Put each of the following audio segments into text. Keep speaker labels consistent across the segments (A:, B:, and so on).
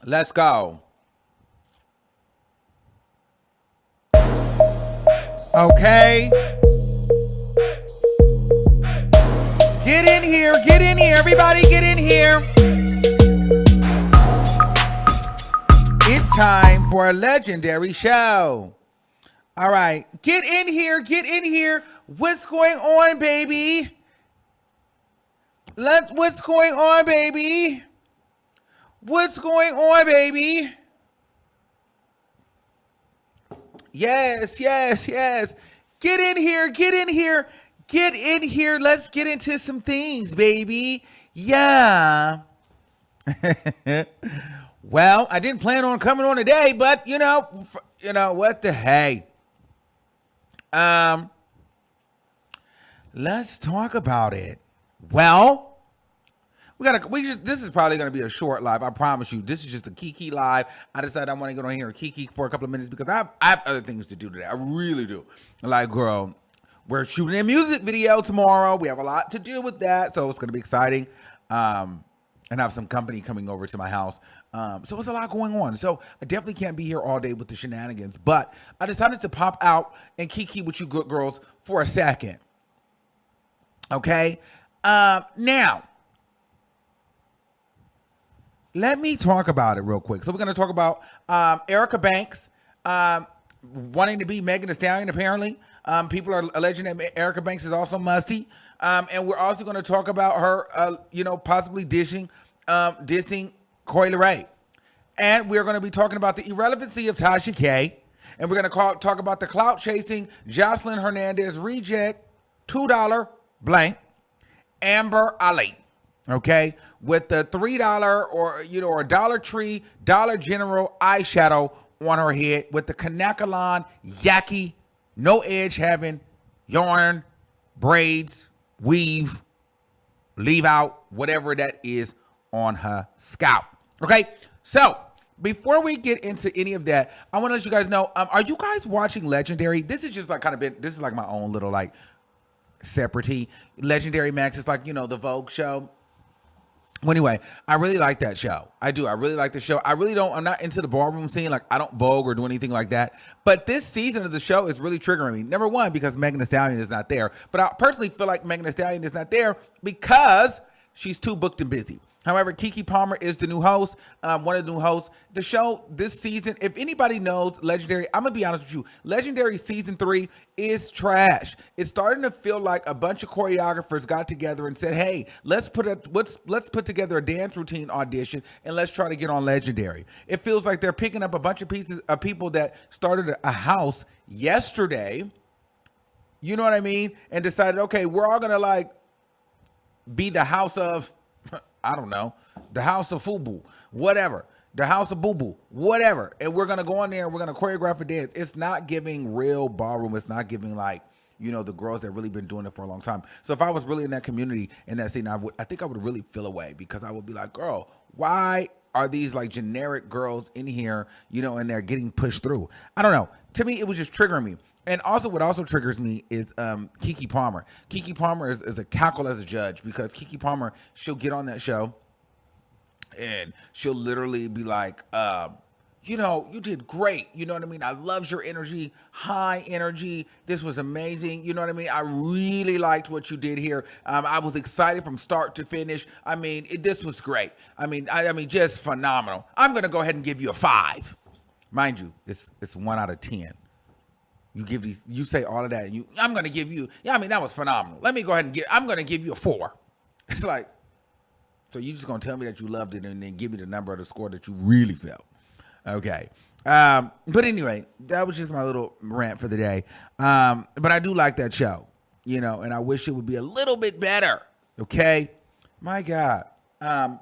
A: Let's go. Okay. Get in here, everybody get in here. It's time for a legendary show. All right, get in here. What's going on, baby? What's going on, baby? What's going on, baby? Yes. Get in here. Let's get into some things, baby. Yeah. Well, I didn't plan on coming on today, but you know what the hey. Let's talk about it. Well, this is probably gonna be a short live. I promise you. This is just a Kiki live. I decided I want to get on here and Kiki for a couple of minutes because I have other things to do today. I really do. Like, girl, we're shooting a music video tomorrow. We have a lot to do with that, so it's gonna be exciting. And have some company coming over to my house. So it's a lot going on. So I definitely can't be here all day with the shenanigans. But I decided to pop out and Kiki with you good girls for a second. Okay? Now, let me talk about it real quick. So we're going to talk about Erica Banks wanting to be Megan Thee Stallion, apparently. People are alleging that Erica Banks is also musty. And we're also going to talk about her, possibly dissing Coi Leray. And we're going to be talking about the irrelevancy of Tasha K. And we're going to talk about the clout chasing Joseline Hernandez reject $2 blank Amber Ali. Okay, with the $3 or Dollar Tree, Dollar General eyeshadow on her head with the Kanakalon Yaki, no edge having yarn, braids, weave, leave out, whatever that is on her scalp. Okay, so before we get into any of that, I want to let you guys know, are you guys watching Legendary? This is just like this is like my own little like separate Legendary Max. It's like, the Vogue show. Well, anyway, I really like that show. I do. I really like the show. I'm not into the ballroom scene. Like, I don't Vogue or do anything like that. But this season of the show is really triggering me. Number one, because Megan Thee Stallion is not there. But I personally feel like Megan Thee Stallion is not there because she's too booked and busy. However, Keke Palmer is the new host, one of the new hosts. The show this season, if anybody knows Legendary, I'm going to be honest with you. Legendary Season 3 is trash. It's starting to feel like a bunch of choreographers got together and said, hey, let's put together a dance routine audition and let's try to get on Legendary. It feels like they're picking up a bunch of pieces of people that started a house yesterday, you know what I mean, and decided, okay, we're all going to like be the house of... I don't know, the house of Fubu, whatever, the house of Boo Boo, whatever. And we're going to go on there and we're going to choreograph a dance. It's not giving real ballroom. It's not giving like, the girls that really been doing it for a long time. So if I was really in that community in that scene, I think I would really feel away because I would be like, girl, why are these like generic girls in here, and they're getting pushed through? I don't know. To me, it was just triggering me. And also, what also triggers me is Keke Palmer. Keke Palmer is a cackle as a judge because Keke Palmer, she'll get on that show and she'll literally be like, you did great. You know what I mean? I loved your energy, high energy. This was amazing. You know what I mean? I really liked what you did here. I was excited from start to finish. I mean, this was great. I mean, just phenomenal. I'm going to go ahead and give you a 5. Mind you, it's 1 out of 10. You say all of that, and I'm going to give you, that was phenomenal. Let me go ahead and I'm going to give you a 4. It's like, so you just going to tell me that you loved it and then give me the number of the score that you really felt. Okay. But anyway, that was just my little rant for the day. But I do like that show, and I wish it would be a little bit better. Okay. My God. But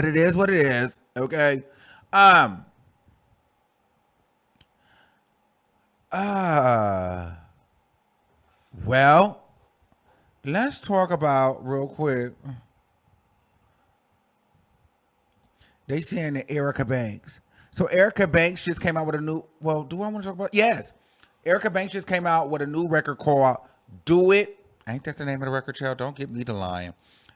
A: it is what it is. Okay. Well, let's talk about real quick. They saying that Erica Banks. So Erica Banks just came out with a new, well, do I want to talk about? Yes. Erica Banks just came out with a new record called Do It. Ain't that the name of the record, child? Don't get me to lying.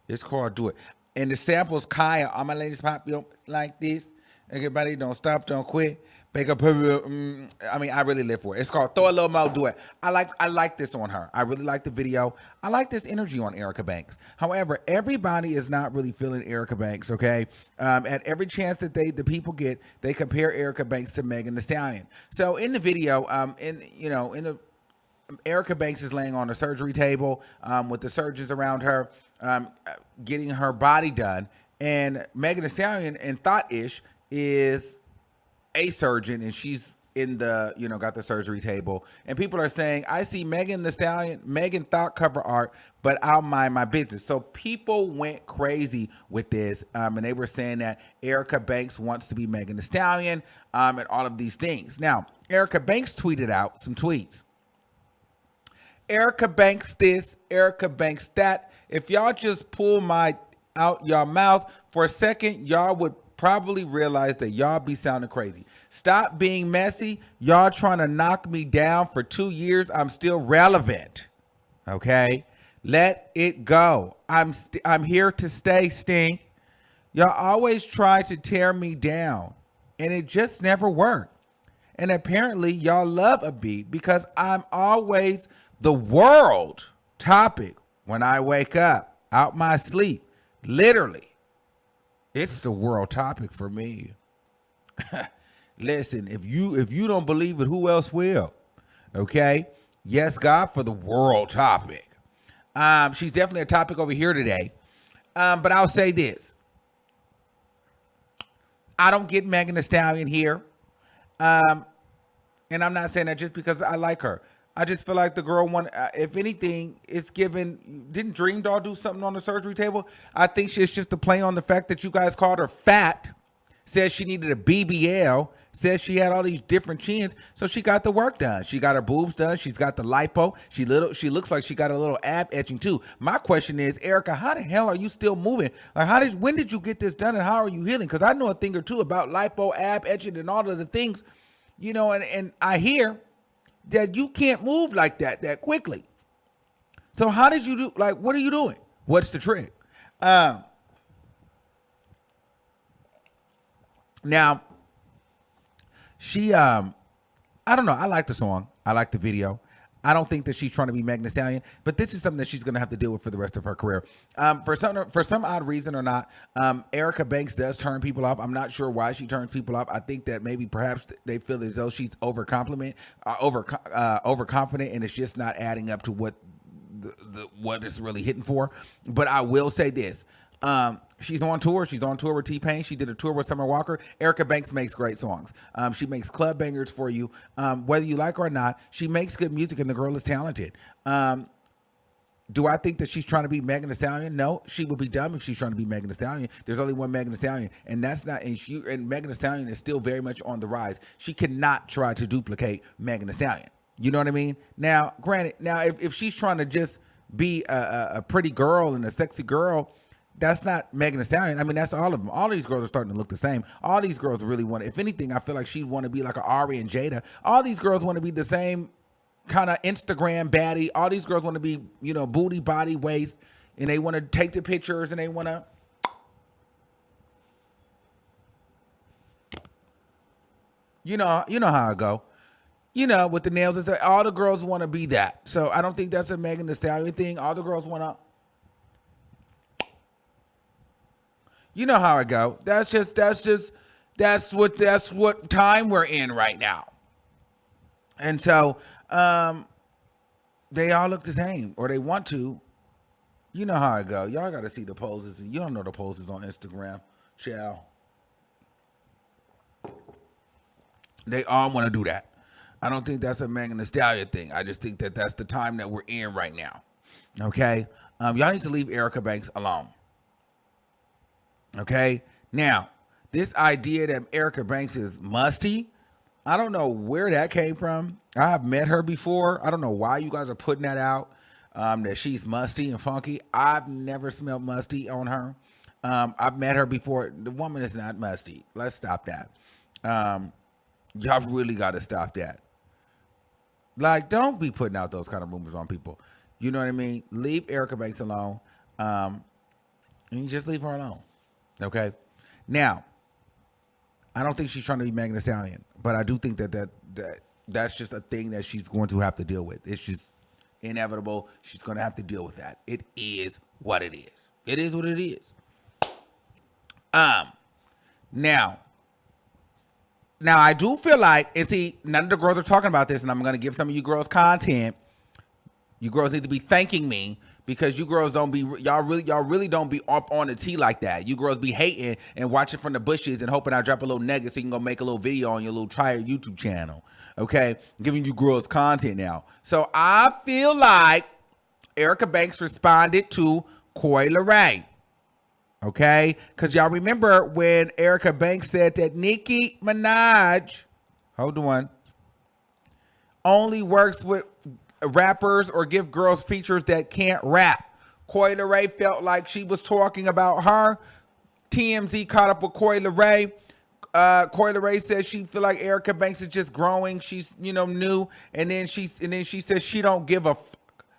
A: It's called Do It. And the sample's Kaya. All my ladies pop you like this. Everybody don't stop, don't quit. Bake up. I mean, I really live for it. It's called Throw a Little Mo, Do It. I like this on her. I really like the video. I like this energy on Erica Banks. However, everybody is not really feeling Erica Banks, okay? At every chance that the people get, they compare Erica Banks to Megan Thee Stallion. So in the video, Erica Banks is laying on a surgery table with the surgeons around her, getting her body done. And Megan Thee Stallion and Thought-ish is a surgeon, and she's in the, got the surgery table. And people are saying, I see Megan Thee Stallion, Megan Thought cover art, but I'll mind my business. So people went crazy with this, and they were saying that Erica Banks wants to be Megan Thee Stallion, and all of these things. Now, Erica Banks tweeted out some tweets. Erica Banks this, Erica Banks that. If y'all just pull out your mouth for a second, y'all would probably realize that y'all be sounding crazy. Stop being messy. Y'all trying to knock me down for 2 years. I'm still relevant. Okay? Let it go. I'm here to stay, stink. Y'all always try to tear me down, and it just never worked. And apparently y'all love a beat because I'm always the world topic when I wake up out my sleep. Literally, it's the world topic for me. Listen, if you don't believe it, who else will? Okay? Yes, God, for the world topic. She's definitely a topic over here today. But I'll say this. I don't get Megan Thee Stallion here. And I'm not saying that just because I like her. I just feel like the girl if anything, it's given. Didn't Dream Doll do something on the surgery table? I think it's just a play on the fact that you guys called her fat, says she needed a BBL, says she had all these different chins, so she got the work done. She got her boobs done. She's got the lipo. She looks like she got a little ab etching too. My question is, Erica, how the hell are you still moving? Like, when did you get this done, and how are you healing? Because I know a thing or two about lipo, ab etching, and all of the things, and I hear that you can't move like that quickly. So how did you do, what are you doing? What's the trick? Now, she, I don't know. I like the song. I like the video. I don't think that she's trying to be Megan Thee Stallion, but this is something that she's going to have to deal with for the rest of her career. For some odd reason or not, Erica Banks does turn people off. I'm not sure why she turns people off. I think that maybe perhaps they feel as though she's overconfident, and it's just not adding up to what what it's really hitting for. But I will say this. She's on tour. She's on tour with T-Pain. She did a tour with Summer Walker. Erica Banks makes great songs. She makes club bangers for you. Whether you like her or not, she makes good music, and the girl is talented. Do I think that she's trying to be Megan Thee Stallion? No, she would be dumb if she's trying to be Megan Thee Stallion. There's only one Megan Thee Stallion, and that's not. And Megan Thee Stallion is still very much on the rise. She cannot try to duplicate Megan Thee Stallion. You know what I mean? Now, granted, if she's trying to just be a pretty girl and a sexy girl, that's not Megan Thee Stallion. I mean, that's all of them. All these girls are starting to look the same. All these girls really want, if anything, I feel like she'd want to be like an Ari and Jada. All these girls want to be the same kind of Instagram baddie. All these girls want to be, booty, body, waist, and they want to take the pictures, and they want to. You know how I go. With the nails, all the girls want to be that. So I don't think that's a Megan Thee Stallion thing. All the girls want to. You know how it go. That's what time we're in right now. And so they all look the same, or they want to. You know how it go. Y'all got to see the poses, and you don't know the poses on Instagram. Child. They all want to do that. I don't think that's a Megan Thee Stallion thing. I just think that that's the time that we're in right now. Okay? Y'all need to leave Erica Banks alone. Okay? Now, this idea that Erica Banks is musty, I don't know where that came from. I have met her before. I don't know why you guys are putting that out, that she's musty and funky. I've never smelled musty on her. I've met her before. The woman is not musty. Let's stop that. Y'all really got to stop that. Like, don't be putting out those kind of rumors on people. You know what I mean? Leave Erica Banks alone. And you just leave her alone. Okay? Now, I don't think she's trying to be Megan Thee Stallion, but I do think that's just a thing that she's going to have to deal with. It's just inevitable. She's going to have to deal with that. It is what it is. It is what it is. Now I do feel like, and see, none of the girls are talking about this, and I'm going to give some of you girls content. You girls need to be thanking me, because you girls y'all really don't be up on the tea like that. You girls be hating and watching from the bushes and hoping I drop a little nugget so you can go make a little video on your little tired YouTube channel. Okay? Giving you girls content now. So I feel like Erica Banks responded to Coi Leray. Okay? Because y'all remember when Erica Banks said that Nicki Minaj, hold on, only works with rappers or give girls features that can't rap. Coi Leray felt like she was talking about her. TMZ caught up with Coi Leray. Coi Leray said she feel like Erica Banks is just growing. She's new, and then she says she don't give a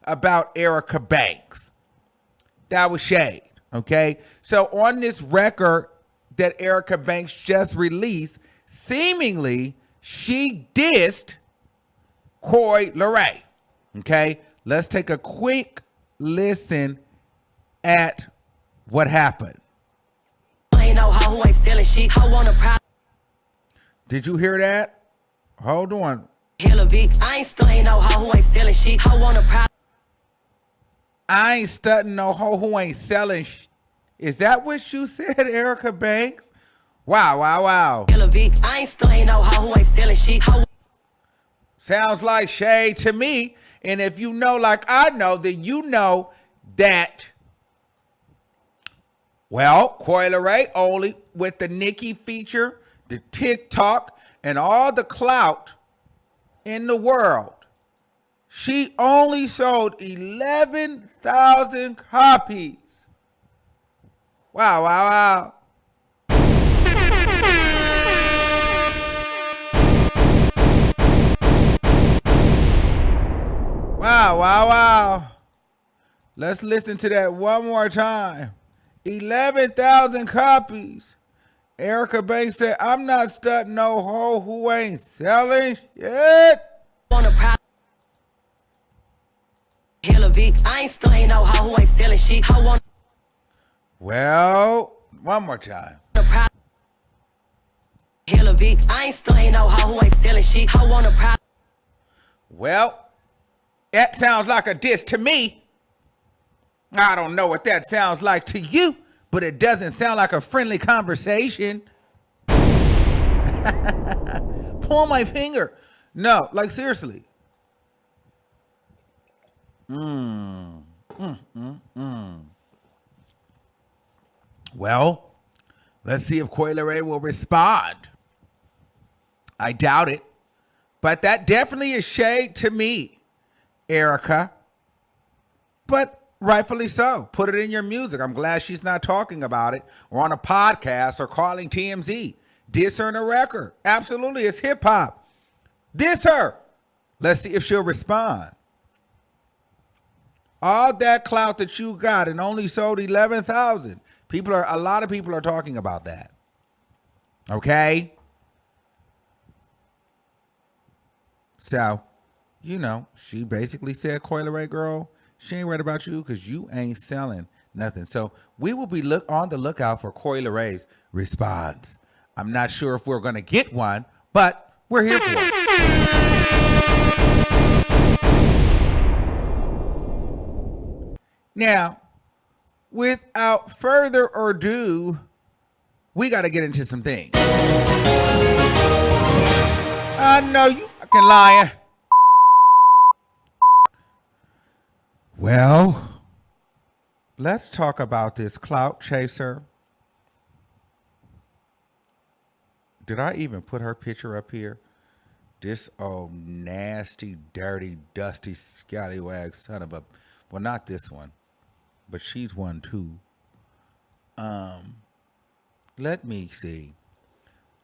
A: about Erica Banks. That was shade. Okay, so on this record that Erica Banks just released, seemingly she dissed Coi Leray. Okay, let's take a quick listen at what happened. Did you hear that? Hold on. I ain't stunting no hoe who ain't selling shit. I ain't stunting no hoe who ain't selling shit. Is that what you said, Erica Banks? Wow. I ain't stunting no hoe who ain't selling shit. Sounds like shade to me. And if you know like I know, then you know that, well, Coi Leray only with the Nicki feature, the TikTok, and all the clout in the world, she only sold 11,000 copies. Wow. Wow. Let's listen to that one more time. 11,000 copies. Erica Banks said, I'm not stunting no hoe who ain't selling shit. I ain't stunting no hoe who ain't selling shit. Well, one more time. I ain't stunting no hoe who ain't selling shit. Well, that sounds like a diss to me. I don't know what that sounds like to you, but it doesn't sound like a friendly conversation. Pull my finger. No, like seriously. Well, let's see if Coi Leray will respond. I doubt it, but that definitely is shade to me, Erica. But rightfully so. Put it in your music. I'm glad she's not talking about it or on a podcast or calling TMZ. Diss her in a record. Absolutely. It's hip hop. Diss her. Let's see if she'll respond. All that clout that you got and only sold 11,000. A lot of people are talking about that. Okay? So, she basically said, Coi Leray, girl, she ain't worried about you because you ain't selling nothing. So we will be on the lookout for Coi Leray's response. I'm not sure if we're going to get one, but we're here for it. Now, without further ado, we got to get into some things. I know you fucking lying. Well, let's talk about this clout chaser. Did I even put her picture up here? This old nasty, dirty, dusty, scallywag son of a... Well, not this one, but she's one too. Let me see.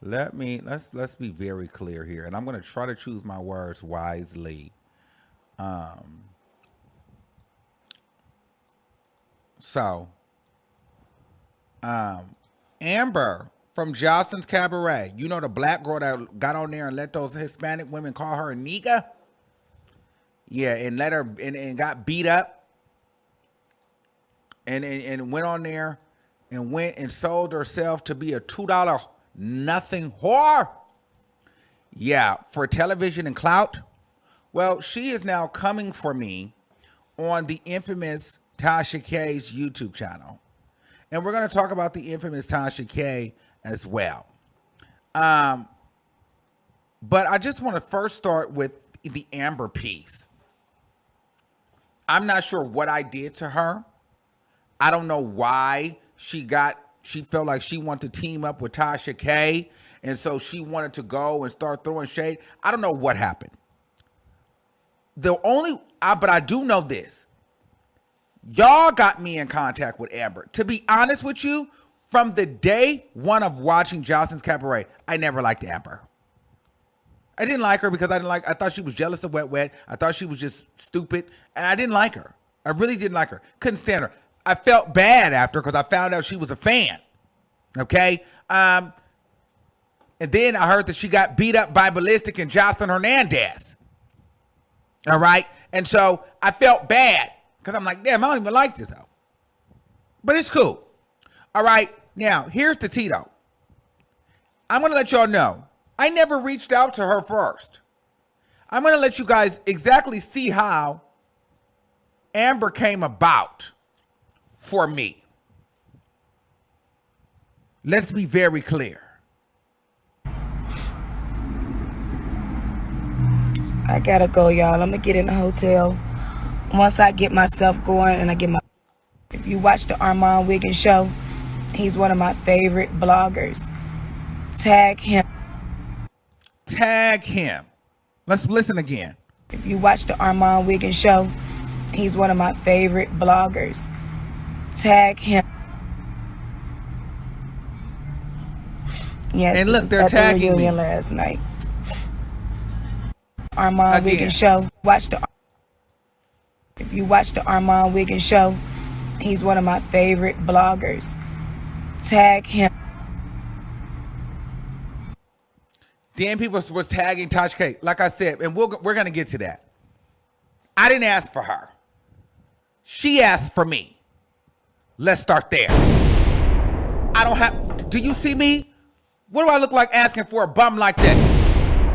A: Let's be very clear here, and I'm going to try to choose my words wisely. So Amber from Joseline's Cabaret. You know the black girl that got on there and let those Hispanic women call her a nigga? Yeah, and let her and got beat up. And went on there and went and sold herself to be a $2 nothing whore. Yeah, for television and clout. Well, she is now coming for me on the infamous Tasha K's YouTube channel. And we're going to talk about the infamous Tasha K as well. But I just want to first start with the Amber piece. I'm not sure what I did to her. I don't know why she felt like she wanted to team up with Tasha K. And so she wanted to go and start throwing shade. I don't know what happened. But I do know this. Y'all got me in contact with Amber. To be honest with you, from the day one of watching Joseline's Cabaret, I never liked Amber. I didn't like her because I thought she was jealous of Wet Wet. I thought she was just stupid. And I didn't like her. I really didn't like her. Couldn't stand her. I felt bad after because I found out she was a fan. Okay? And then I heard that she got beat up by Ballistic and Jocelyn Hernandez. All right? And so I felt bad because I'm like, damn, I don't even like this though. But it's cool. All right? Now, here's the tea though. I'm going to let y'all know. I never reached out to her first. I'm going to let you guys exactly see how Amber came about for me. Let's be very clear.
B: I gotta go, y'all. I'm gonna get in the hotel. Once I get myself going and I get my... If you watch the Armon Wiggins show, he's one of my favorite bloggers. Tag him.
A: Tag him. Let's listen again.
B: If you watch the Armon Wiggins show, he's one of my favorite bloggers. Tag him. Yes,
A: and look, they're tagging me
B: last night. Armon Wiggins show. If you watch the Armon Wiggins show, he's one of my favorite bloggers. Tag him.
A: Then people was tagging Tasha K. Like I said, and we're going to get to that. I didn't ask for her. She asked for me. Let's start there. Do you see me? What do I look like asking for a bum like this?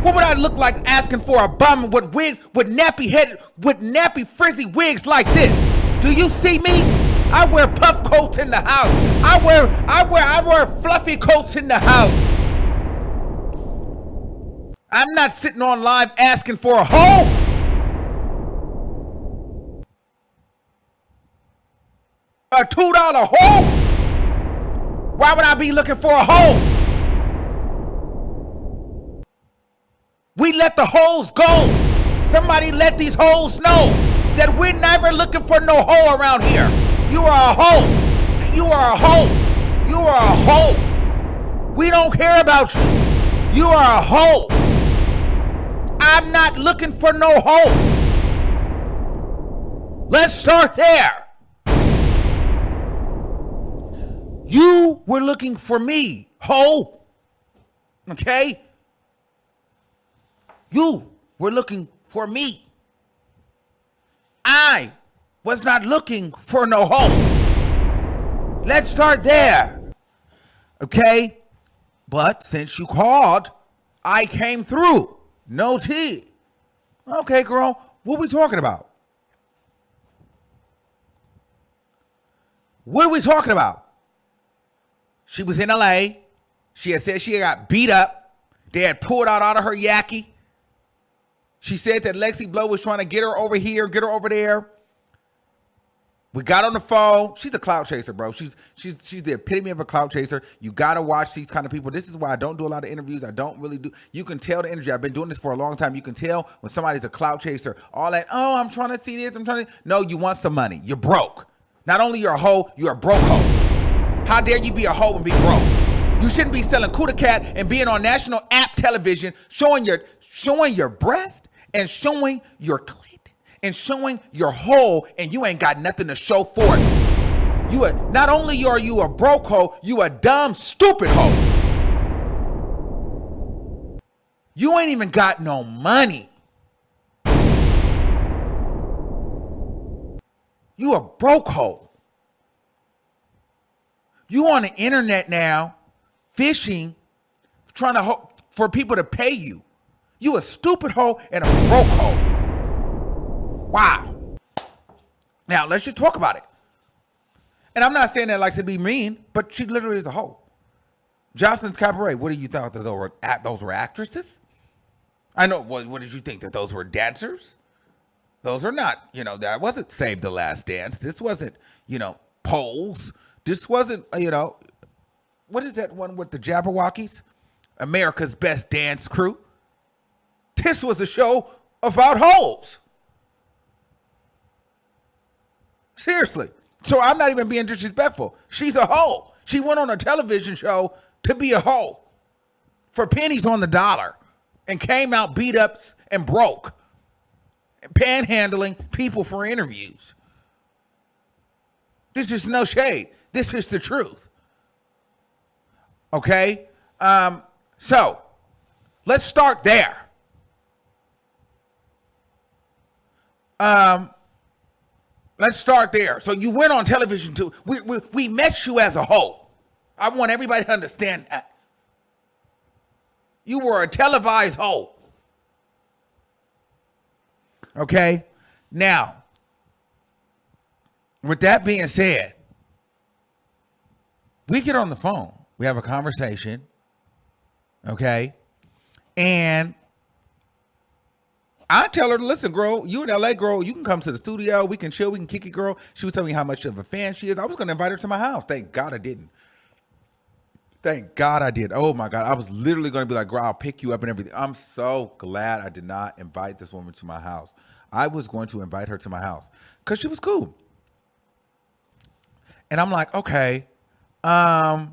A: What would I look like asking for a bum with wigs, with nappy frizzy wigs like this? Do you see me? I wear puff coats in the house. I wear fluffy coats in the house. I'm not sitting on live asking for a hoe. A $2 hoe? Why would I be looking for a hoe? We let the hoes go. Somebody let these hoes know that we're never looking for no hoe around here. You are a hoe. You are a hoe. You are a hoe. We don't care about you. You are a hoe. I'm not looking for no hoe. Let's start there. You were looking for me, hoe. Okay? You were looking for me. I was not looking for no hoe. Let's start there. Okay? But since you called, I came through. No tea. Okay, girl. What are we talking about? What are we talking about? She was in LA. She had said she got beat up. They had pulled out of her yaki. She said that Lexi Blow was trying to get her over here, get her over there. We got on the phone. She's a clout chaser, bro. She's the epitome of a clout chaser. You got to watch these kind of people. This is why I don't do a lot of interviews. I don't really do. You can tell the energy. I've been doing this for a long time. You can tell when somebody's a clout chaser. All that, oh, I'm trying to see this. I'm trying to. No, you want some money. You're broke. Not only you're a hoe, you're a broke hoe. How dare you be a hoe and be broke? You shouldn't be selling Kuda Cat and being on national app television showing your breast and showing your clit and showing your hole, and you ain't got nothing to show for it. Not only are you a broke hoe, you a dumb, stupid hoe. You ain't even got no money. You a broke hoe. You on the internet now, fishing, trying to for people to pay you. You a stupid hoe and a broke hoe. Wow. Now let's just talk about it. And I'm not saying that like to be mean, but she literally is a hoe. Joseline's Cabaret. What do you thought that those were actresses? I know. What did you think, that those were dancers? Those are not. That wasn't Save the Last Dance. This wasn't. Poles. This wasn't. What is that one with the Jabberwockies? America's Best Dance Crew. This was a show about hoes. Seriously. So I'm not even being disrespectful. She's a hoe. She went on a television show to be a hoe for pennies on the dollar and came out beat up and broke and panhandling people for interviews. This is no shade. This is the truth. Okay? So let's start there. Let's start there. So you went on television too. We met you as a hoe. I want everybody to understand that. You were a televised hoe. Okay? Now, with that being said, we get on the phone. We have a conversation. Okay? And I tell her, listen, girl, you in LA, girl, you can come to the studio. We can chill. We can kick it, girl. She was telling me how much of a fan she is. I was going to invite her to my house. Thank God I didn't. Thank God I did. Oh, my God. I was literally going to be like, girl, I'll pick you up and everything. I'm so glad I did not invite this woman to my house. I was going to invite her to my house because she was cool. And I'm like, okay, so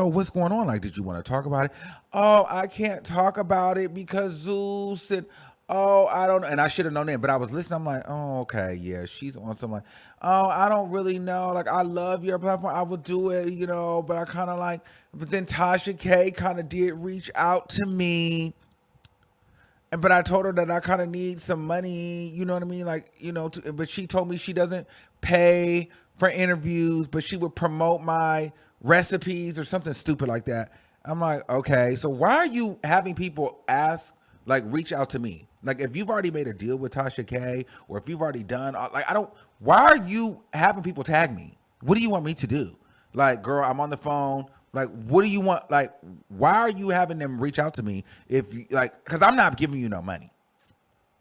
A: what's going on? Like, did you want to talk about it? Oh, I can't talk about it because Zeus and, I don't know. And I should have known that, but I was listening. I'm like, oh, okay. Yeah, she's on something like, oh, I don't really know. Like, I love your platform. I would do it, but I kind of like, but then Tasha K kind of did reach out to me. But I told her that I kind of need some money, you know what I mean? Like, but she told me she doesn't pay for interviews, but she would promote my recipes or something stupid like that. I'm like, okay, so why are you having people reach out to me? Like, if you've already made a deal with Tasha K, or if you've already done, why are you having people tag me? What do you want me to do? Like, girl, I'm on the phone. Like, what do you want? Like, why are you having them reach out to me because I'm not giving you no money.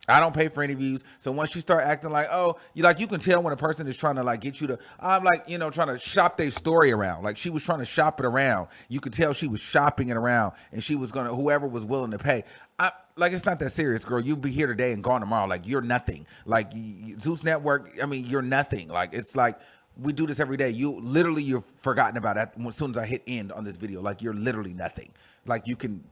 A: I don't pay for interviews. So once you start acting like, you can tell when a person is trying to get you to, trying to shop their story around. Like, she was trying to shop it around. You could tell she was shopping it around, and she was whoever was willing to pay. It's not that serious, girl. You'll be here today and gone tomorrow. Like, you're nothing. Like, Zeus Network, you're nothing. Like, it's like, we do this every day. You're forgotten about it as soon as I hit end on this video. Like, you're literally nothing. Like, you can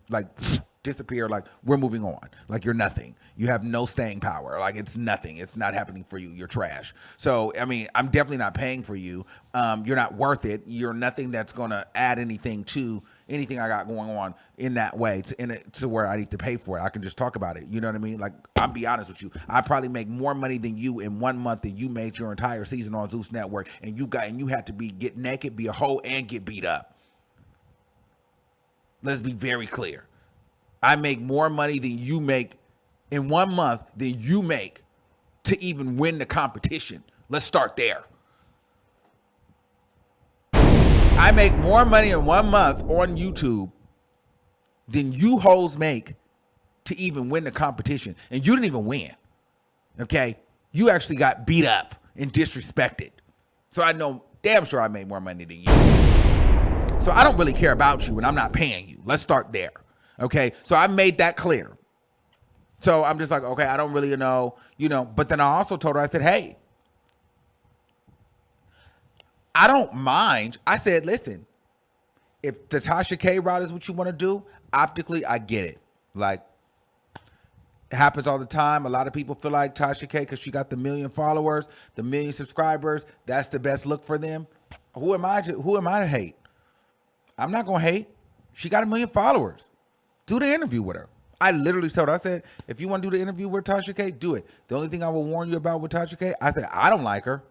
A: disappear. Like, we're moving on. Like, you're nothing. You have no staying power. Like, it's nothing. It's not happening for you. You're trash. So, I'm definitely not paying for you. You're not worth it. You're nothing that's going to add anything to anything I got going on in that way to where I need to pay for it. I can just talk about it. You know what I mean? Like, I'll be honest with you. I probably make more money than you in 1 month than you made your entire season on Zeus Network. And you had to get naked, be a hoe, and get beat up. Let's be very clear. I make more money than you make in 1 month than you make to even win the competition. Let's start there. I make more money in 1 month on YouTube than you hoes make to even win the competition. And you didn't even win. Okay? You actually got beat up and disrespected. So I know damn sure I made more money than you. So I don't really care about you and I'm not paying you. Let's start there. Okay? So I made that clear. So I'm just like, okay, I don't really know, but then I also told her, I said, hey, I don't mind. I said, listen, if the Tasha K route is what you want to do, optically, I get it. Like, It happens all the time. A lot of people feel like Tasha K, because she got the 1 million followers, the 1 million subscribers, that's the best look for them. Who am I to hate? I'm not gonna hate. She got 1 million followers. Do the interview with her. I literally told her, I said, if you want to do the interview with Tasha K, do it. The only thing I will warn you about with Tasha K, I said, I don't like her.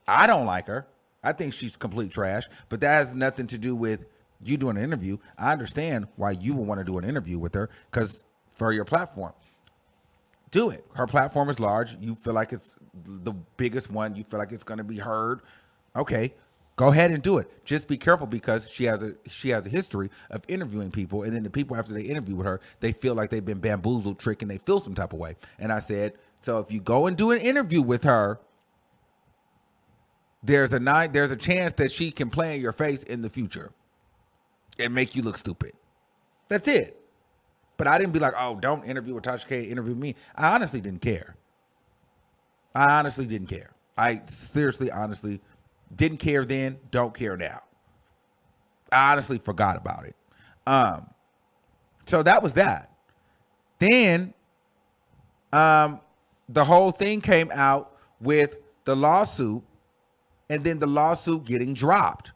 A: I don't like her. I think she's complete trash, but that has nothing to do with you doing an interview. I understand why you would want to do an interview with her, because for your platform. Do it. Her platform is large. You feel like it's the biggest one. You feel like it's going to be heard. Okay, go ahead and do it. Just be careful, because she has a history of interviewing people, and then the people after they interview with her, they feel like they've been bamboozled, tricked, and they feel some type of way. And I said, so if you go and do an interview with her, there's a chance that she can play in your face in the future and make you look stupid. That's it. But I didn't be like, oh, don't interview with Tasha K, interview me. I honestly didn't care. I seriously, honestly didn't care then, don't care now. I honestly forgot about it. So that was that. Then the whole thing came out with the lawsuit, and then the lawsuit getting dropped,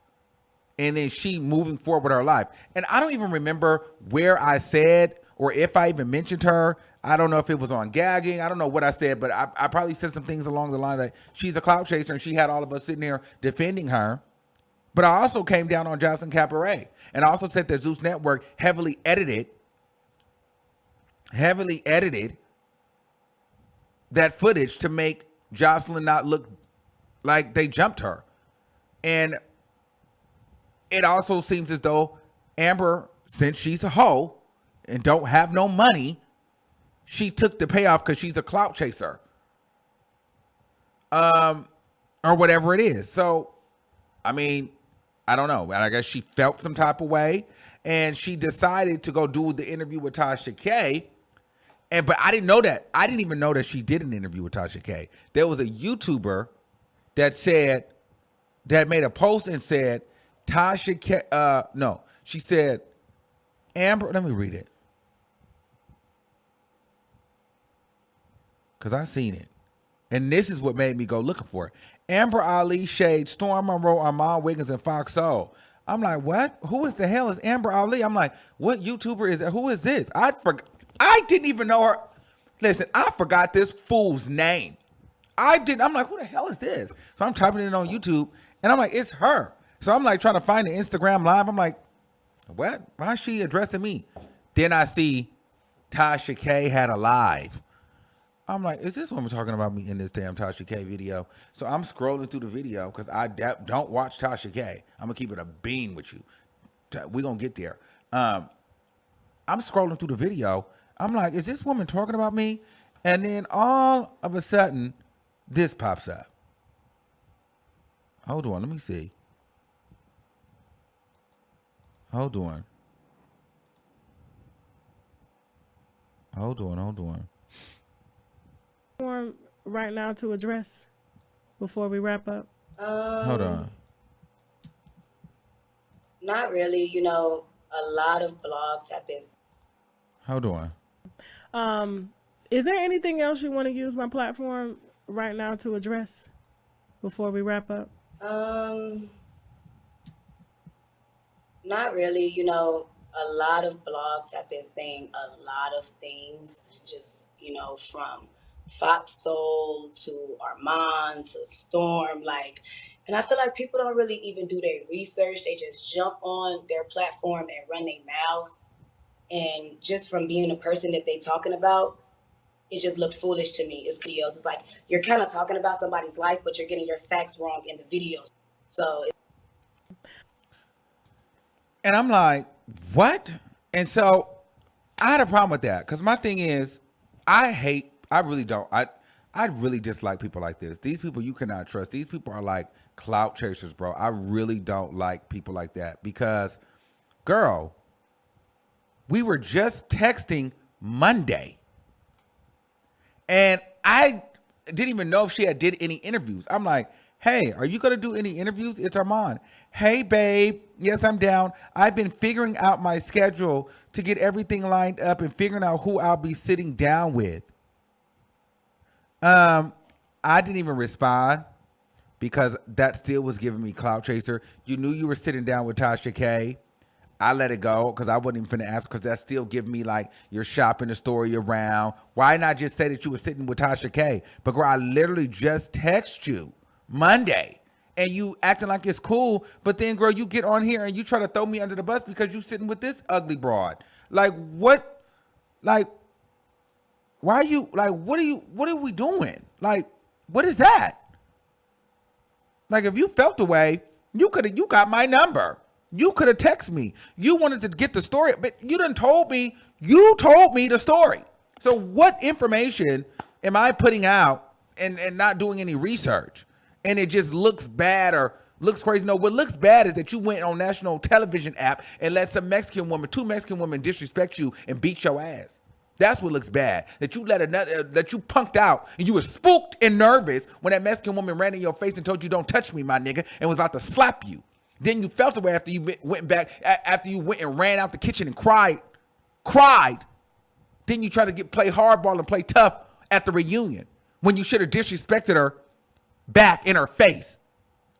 A: and then she moving forward with her life. And I don't even remember where I said, or if I even mentioned her. I don't know if it was on gagging. I don't know what I said, but I probably said some things along the line that she's a clout chaser, and she had all of us sitting there defending her. But I also came down on Jocelyn Cabaret, and I also said that Zeus Network heavily edited that footage to make Jocelyn not look like they jumped her. And it also seems as though Amber, since she's a hoe and don't have no money, she took the payoff because she's a clout chaser. Or whatever it is. So, I mean, I don't know. And I guess she felt some type of way, and she decided to go do the interview with Tasha K. But I didn't know that. I didn't even know that she did an interview with Tasha K. There was a YouTuber that made a post and said, Tasha K, no, she said, Amber, let me read it, because I seen it. And this is what made me go looking for it. Amber Ali, Shade, Storm Monroe, Armon Wiggins, and Fox Soul. I'm like, what? Who is the hell is Amber Ali? I'm like, what YouTuber is that? Who is this? I didn't even know her. Listen, I forgot this fool's name. I'm like, who the hell is this? So I'm typing it on YouTube, and I'm like, it's her. So I'm like trying to find the Instagram live. I'm like, what? Why is she addressing me? Then I see Tasha K had a live. I'm like, is this woman talking about me in this damn Tasha K video? So I'm scrolling through the video, because I don't watch Tasha K. I'm going to keep it a bean with you. We're going to get there. I'm scrolling through the video. I'm like, is this woman talking about me? And then all of a sudden, this pops up. Hold on, let me see. Hold on.
C: Right now to address before we wrap up?
A: Hold on.
B: Not really. You know, a lot of blogs have been.
A: Hold on.
C: Is there anything else you want to use my platform right now to address before we wrap up?
B: Not really. You know, a lot of blogs have been saying a lot of things, just, you know, from Fox Soul to Armon to Storm, like, and I feel like people don't really even do their research. They just jump on their platform and run their mouths, and just from being a person that they talking about, it just looked foolish to me. It's videos. It's like you're kind of talking about somebody's life, but you're getting your facts wrong in the videos. So.
A: And I'm like, what? And so I had a problem with that, because my thing is, I really dislike people like this. These people you cannot trust. These people are like clout chasers, bro. I really don't like people like that, because, girl, we were just texting Monday, and I didn't even know if she had did any interviews. I'm like, Hey, are you going to do any interviews? It's Armon. Hey, babe. Yes, I'm down. I've been figuring out my schedule to get everything lined up and figuring out who I'll be sitting down with. I didn't even respond because that still was giving me clout chaser. You knew you were sitting down with Tasha K. I let it go because I wasn't even finna ask because that's still giving me like you're shopping the story around. Why not just say that you were sitting with Tasha K? But girl, I literally just text you Monday and you acting like it's cool. But then girl, you get on here and you try to throw me under the bus because you sitting with this ugly broad. Like what? Like why are you like what are we doing? Like what is that? Like if you felt the way, you got my number. You could have texted me. You wanted to get the story, but you done told me. You told me the story. So what information am I putting out and not doing any research? And it just looks bad or looks crazy. No, what looks bad is that you went on national television app and let two Mexican women disrespect you and beat your ass. That's what looks bad. That you that you punked out and you were spooked and nervous when that Mexican woman ran in your face and told you don't touch me, my nigga, and was about to slap you. Then you felt away after you went back, after you went and ran out the kitchen and cried. Then you try to play hardball and play tough at the reunion when you should have disrespected her back in her face.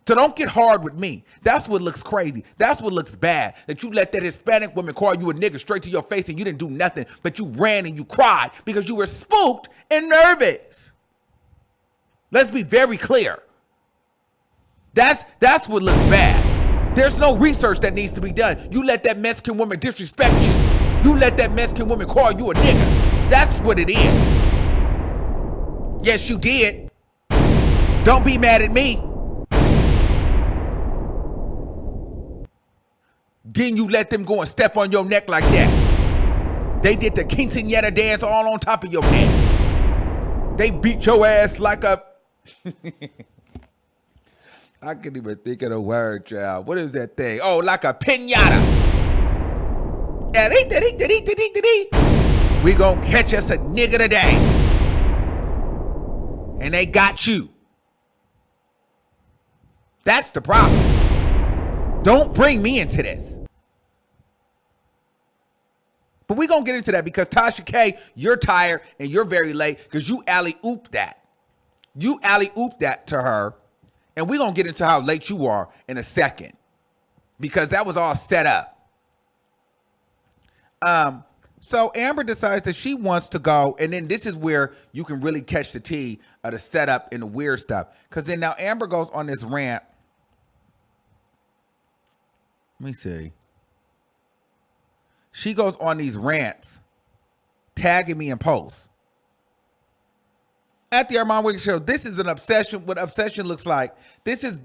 A: So don't get hard with me. That's what looks crazy. That's what looks bad. That you let that Hispanic woman call you a nigga straight to your face and you didn't do nothing, but you ran and you cried because you were spooked and nervous. Let's be very clear. That's what looks bad. There's no research that needs to be done. You let that Mexican woman disrespect you. You let that Mexican woman call you a nigga. That's what it is. Yes, you did. Don't be mad at me. Then you let them go and step on your neck like that. They did the quinceañera dance all on top of your neck. They beat your ass like a... I can't even think of the word, child. What is that thing? Oh, like a piñata. We gonna catch us a nigga today. And they got you. That's the problem. Don't bring me into this. But we gonna get into that because Tasha K, you're tired and you're very late because you alley-ooped that. You alley-ooped that to her. And we're going to get into how late you are in a second because that was all set up. So Amber decides that she wants to go, and then this is where you can really catch the tea of the setup and the weird stuff. Because then now Amber goes on this rant. Let me see. She goes on these rants, tagging me in posts. At the Armon Wiggins Show, this is an obsession. What obsession looks like. This is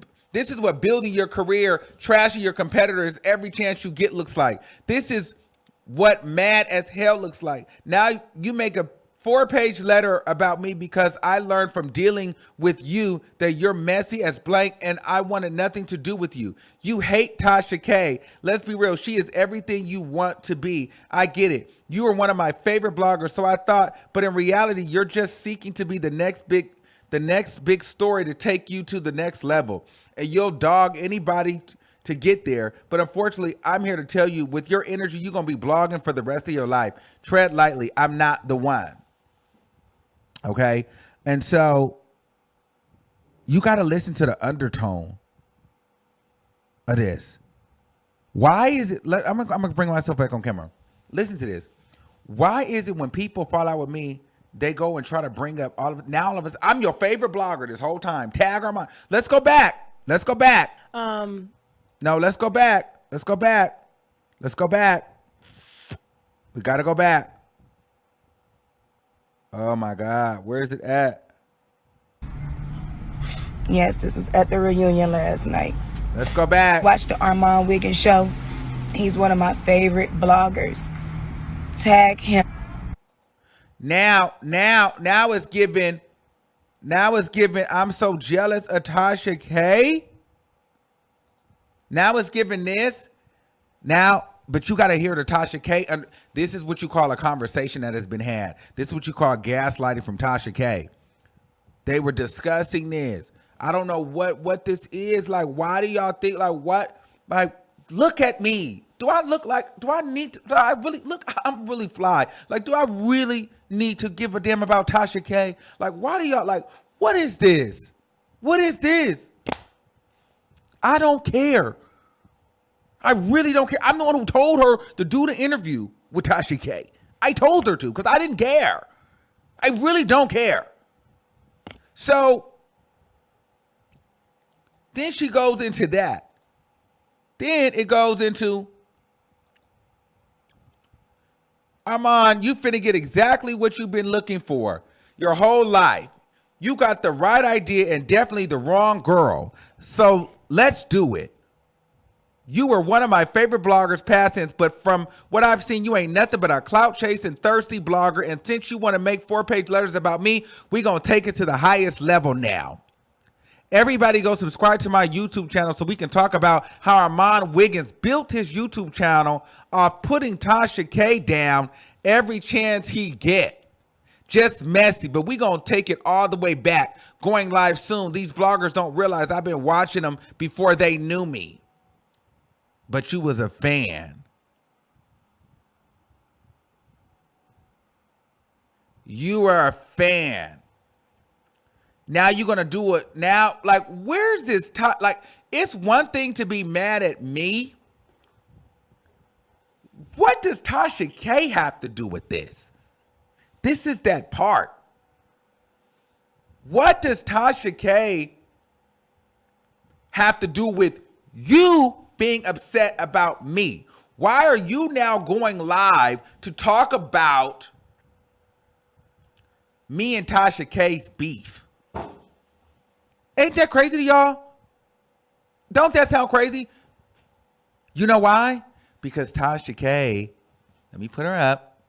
A: what building your career, trashing your competitors every chance you get looks like. This is what mad as hell looks like. Now you make a 4-page letter about me because I learned from dealing with you that you're messy as blank and I wanted nothing to do with you. You hate Tasha K. Let's be real. She is everything you want to be. I get it. You were one of my favorite bloggers, so I thought, but in reality, you're just seeking to be the next big story to take you to the next level. And you'll dog anybody to get there. But unfortunately, I'm here to tell you, with your energy, you're going to be blogging for the rest of your life. Tread lightly. I'm not the one. Okay? And so you got to listen to the undertone of this. Why is it? I'm going to bring myself back on camera. Listen to this. Why is it when people fall out with me, they go and try to bring up all of it? Now all of us, I'm your favorite blogger this whole time. Tag Armon. Let's go back. Let's go back. No, let's go back. Let's go back. Let's go back. We got to go back. Oh my God. Where is it at?
B: Yes, this was at the reunion last night.
A: Let's go back.
B: Watch the Armon Wiggins show. He's one of my favorite bloggers. Tag him.
A: Now it's giving, I'm so jealous of Tasha K. Now it's giving this. Now, but you got to hear the Tasha K. And this is what you call a conversation that has been had. This is what you call gaslighting from Tasha K. They were discussing this. I don't know what this is. Like, why do y'all think, like, what? Like, look at me. Do I look like, do I need to, do I really, look, I'm really fly. Like, do I really need to give a damn about Tasha K? Like, why do y'all, like, what is this? What is this? I don't care. I really don't care. I'm the one who told her to do the interview with Tasha K. I told her to because I didn't care. I really don't care. So then she goes into that. Then it goes into, Armon, you finna get exactly what you've been looking for your whole life. You got the right idea and definitely the wrong girl. So let's do it. You were one of my favorite bloggers past tense, but from what I've seen, you ain't nothing but a clout chasing thirsty blogger. And since you want to make 4-page letters about me, we gonna take it to the highest level now. Everybody go subscribe to my YouTube channel so we can talk about how Armon Wiggins built his YouTube channel off putting Tasha K down every chance he get. Just messy, but we gonna take it all the way back. Going live soon. These bloggers don't realize I've been watching them before they knew me. But you was a fan. You are a fan. Now you're going to do it now. Like, where's this? Like, it's one thing to be mad at me. What does Tasha K have to do with this? This is that part. What does Tasha K have to do with you being upset about me? Why are you now going live to talk about me and Tasha K's beef? Ain't that crazy to y'all? Don't that sound crazy? You know why? Because Tasha K, let me put her up.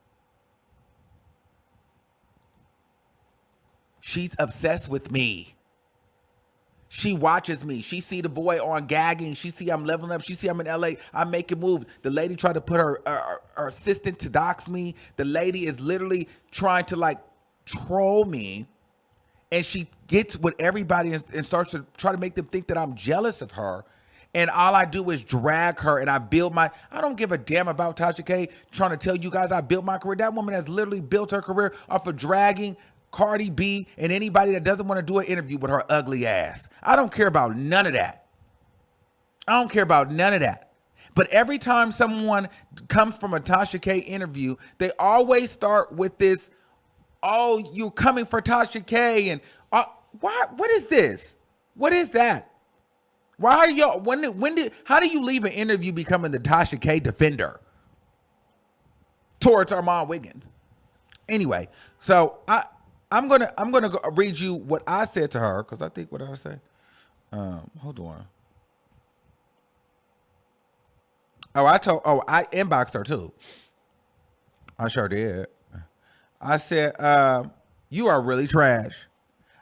A: She's obsessed with me. She watches me. She see the boy on gagging. She see I'm leveling up. She see I'm in LA. I'm making moves. The lady tried to put her assistant to dox me. The lady is literally trying to like troll me. And she gets with everybody and starts to try to make them think that I'm jealous of her. And all I do is drag her and I don't give a damn about Tasha K trying to tell you guys I built my career. That woman has literally built her career off of dragging Cardi B and anybody that doesn't want to do an interview with her ugly ass. I don't care about none of that. I don't care about none of that. But every time someone comes from a Tasha K interview, they always start with this, oh, you're coming for Tasha K, and why? What is this? What is that? Why are y'all? How do you leave an interview becoming the Tasha K defender towards Armon Wiggins? Anyway, so I'm gonna read you what I said to her because I think what did I say? Hold on. I inboxed her too. I sure did. I said, you are really trash.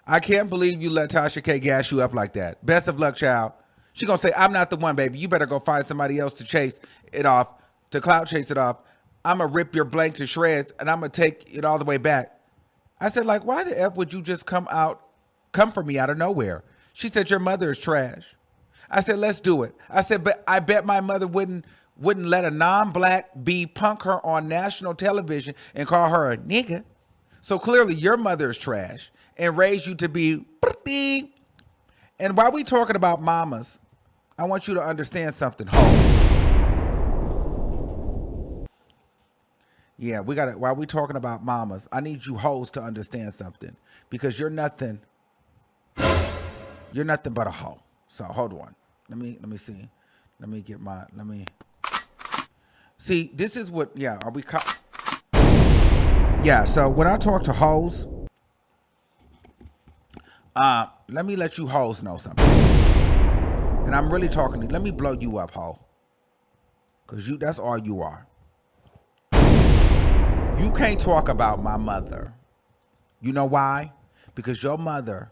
A: I can't believe you let Tasha K gas you up like that. Best of luck, child. She gonna say, I'm not the one, baby. You better go find somebody else to chase it off, to clout chase it off. I'm gonna rip your blank to shreds and I'm gonna take it all the way back. I said, like, why the F would you just come for me out of nowhere? She said, your mother is trash. I said, let's do it. I said, but I bet my mother wouldn't let a non-black bee punk her on national television and call her a nigga. So clearly your mother is trash and raised you to be pretty. And while we talking about mamas, I want you to understand something, ho. Yeah, we got it. While we talking about mamas, I need you hoes to understand something because you're nothing but a hoe. So hold on. Let me see. See, this is what, yeah, are we, yeah, so when I talk to hoes, let me let you hoes know something. And I'm really talking to you. Let me blow you up, hoe. Because that's all you are. You can't talk about my mother. You know why? Because your mother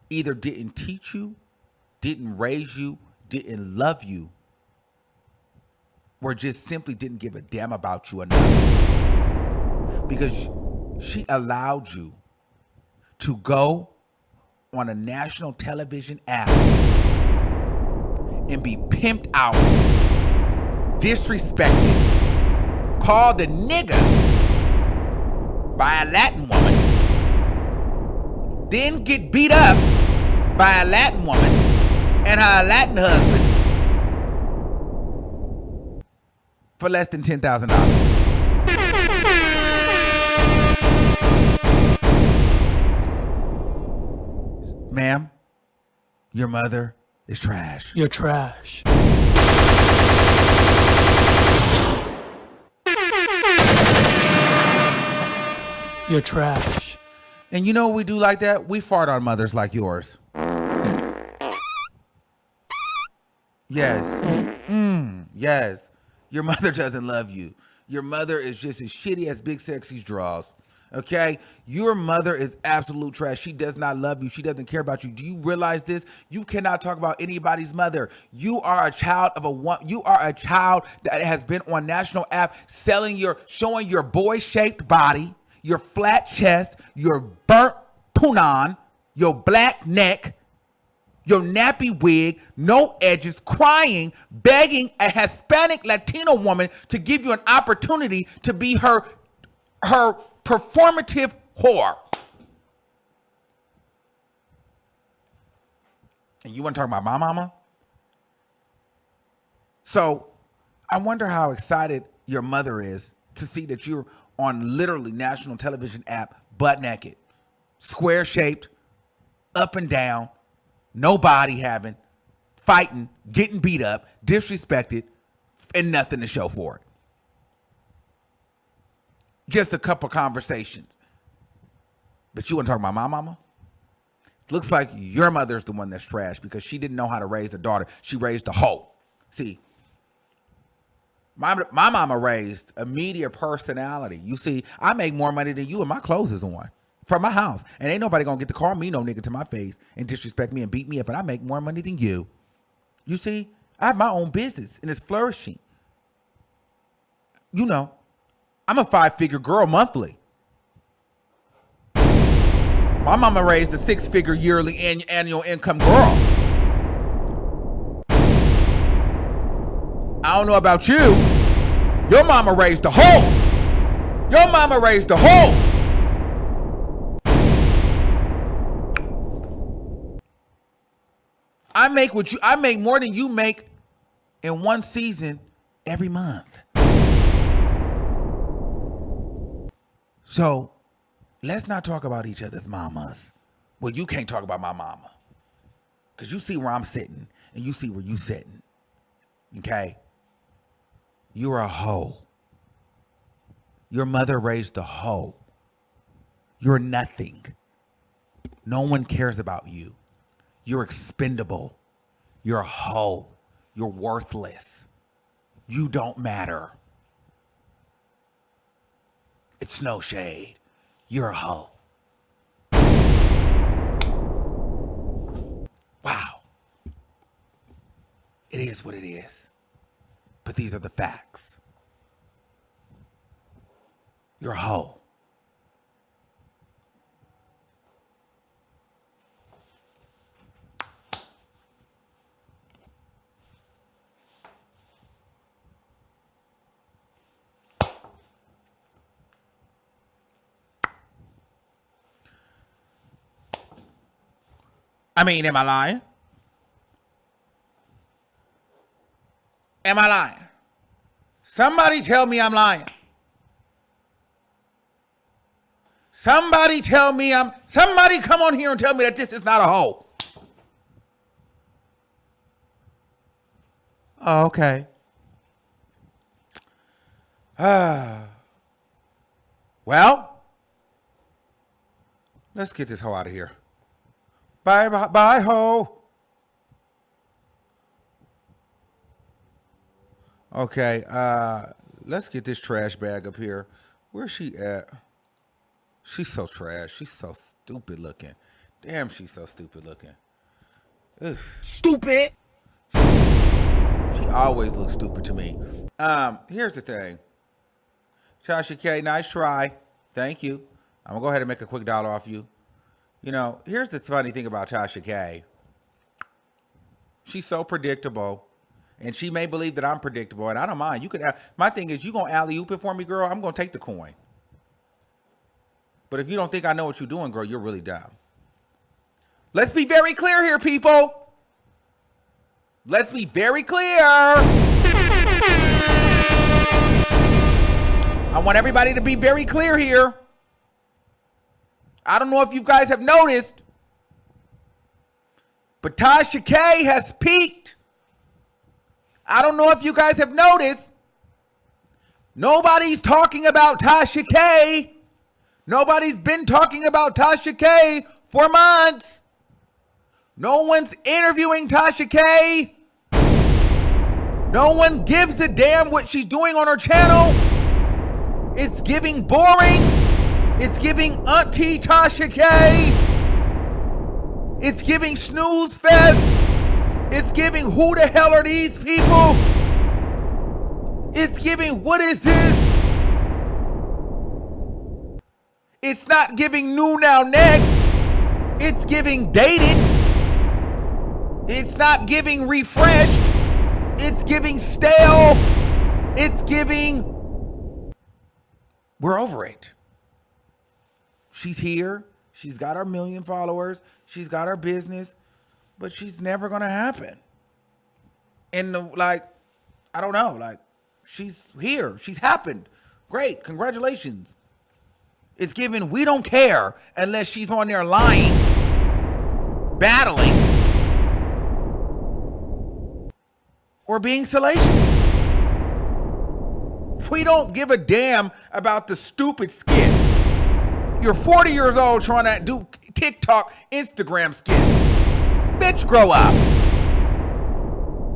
A: either didn't teach you, didn't raise you, didn't love you, or just simply didn't give a damn about you enough. Because she allowed you to go on a national television app and be pimped out, disrespected, called a nigga by a Latin woman, then get beat up by a Latin woman and her Latin husband for less than $10,000. Ma'am, your mother is trash.
D: You're trash. You're trash.
A: And you know what we do like that? We fart on mothers like yours. Yes. Yes. Your mother doesn't love you. Your mother is just as shitty as Big Sexy's draws. Okay? Your mother is absolute trash. She does not love you. She doesn't care about you. Do you realize this? You cannot talk about anybody's mother. You are a child of you are a child that has been on national app showing your boy-shaped body, your flat chest, your burnt punan, your black neck, your nappy wig, no edges, crying, begging a Hispanic Latino woman to give you an opportunity to be her performative whore. And you want to talk about my mama? So I wonder how excited your mother is to see that you're on literally national television app, butt naked, square shaped, up and down, no body having, fighting, getting beat up, disrespected, and nothing to show for it. Just a couple conversations. But you want to talk about my mama? Looks like your mother's the one that's trash because she didn't know how to raise a daughter. She raised a hoe. See, my mama raised a media personality. You see, I make more money than you and my clothes is on from my house. And ain't nobody gonna get to call me no nigga to my face and disrespect me and beat me up. And I make more money than you. You see, I have my own business and it's flourishing. You know, I'm a 5-figure girl monthly. My mama raised a 6-figure yearly annual income girl. I don't know about you. Your mama raised a hoe. Your mama raised a hoe. I make more than you make in one season every month. So let's not talk about each other's mamas. Well, you can't talk about my mama. Because you see where I'm sitting and you see where you sitting. Okay? You're a hoe. Your mother raised a hoe. You're nothing. No one cares about you. You're expendable. You're a hoe. You're worthless. You don't matter. It's no shade. You're a hoe. Wow. It is what it is. But these are the facts. You're a hoe. I mean, am I lying? Am I lying? Somebody tell me I'm lying. Somebody come on here and tell me that this is not a hoe. Oh, okay. Well, let's get this hoe out of here. Bye, ho. Okay, let's get this trash bag up here. Where's she at? She's so trash. She's so stupid looking. Damn, she's so stupid looking. Ugh.
B: Stupid.
A: She always looks stupid to me. Here's the thing. Tasha K, nice try. Thank you. I'm gonna go ahead and make a quick dollar off you. You know, here's the funny thing about Tasha K. She's so predictable. And she may believe that I'm predictable, and I don't mind. You could. My thing is, you gonna alley-oop it for me, girl? I'm gonna take the coin. But if you don't think I know what you're doing, girl, you're really dumb. Let's be very clear here, people. Let's be very clear. I want everybody to be very clear here. I don't know if you guys have noticed, but Tasha K has peaked. I don't know if you guys have noticed. Nobody's talking about Tasha K. Nobody's been talking about Tasha K for months. No one's interviewing Tasha K. No one gives a damn what she's doing on her channel. It's giving boring. It's giving Auntie Tasha K. It's giving snooze fest. It's giving who the hell are these people? It's giving what is this? It's not giving new now next. It's giving dated. It's not giving refreshed. It's giving stale. It's giving we're over it. She's here. She's got her 1 million followers. She's got her business. But she's never gonna happen. And I don't know, she's here. She's happened. Great, congratulations. It's given we don't care unless she's on there lying, battling, or being salacious. We don't give a damn about the stupid skits. You're 40 years old trying to do TikTok, Instagram skits. Bitch, grow up.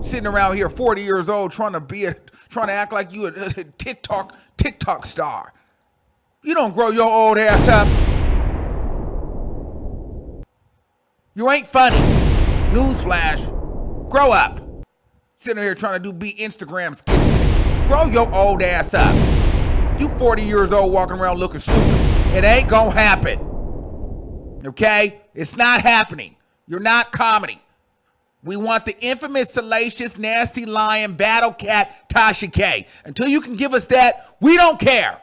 A: Sitting around here 40 years old trying to act like you a TikTok star. You don't grow your old ass up. You ain't funny. Newsflash. Grow up. Sitting here trying to be Instagram skits. Grow your old ass up. You 40 years old walking around looking stupid. It ain't gonna happen. Okay? It's not happening. You're not comedy. We want the infamous, salacious, nasty, lying, battle cat, Tasha K. Until you can give us that, we don't care.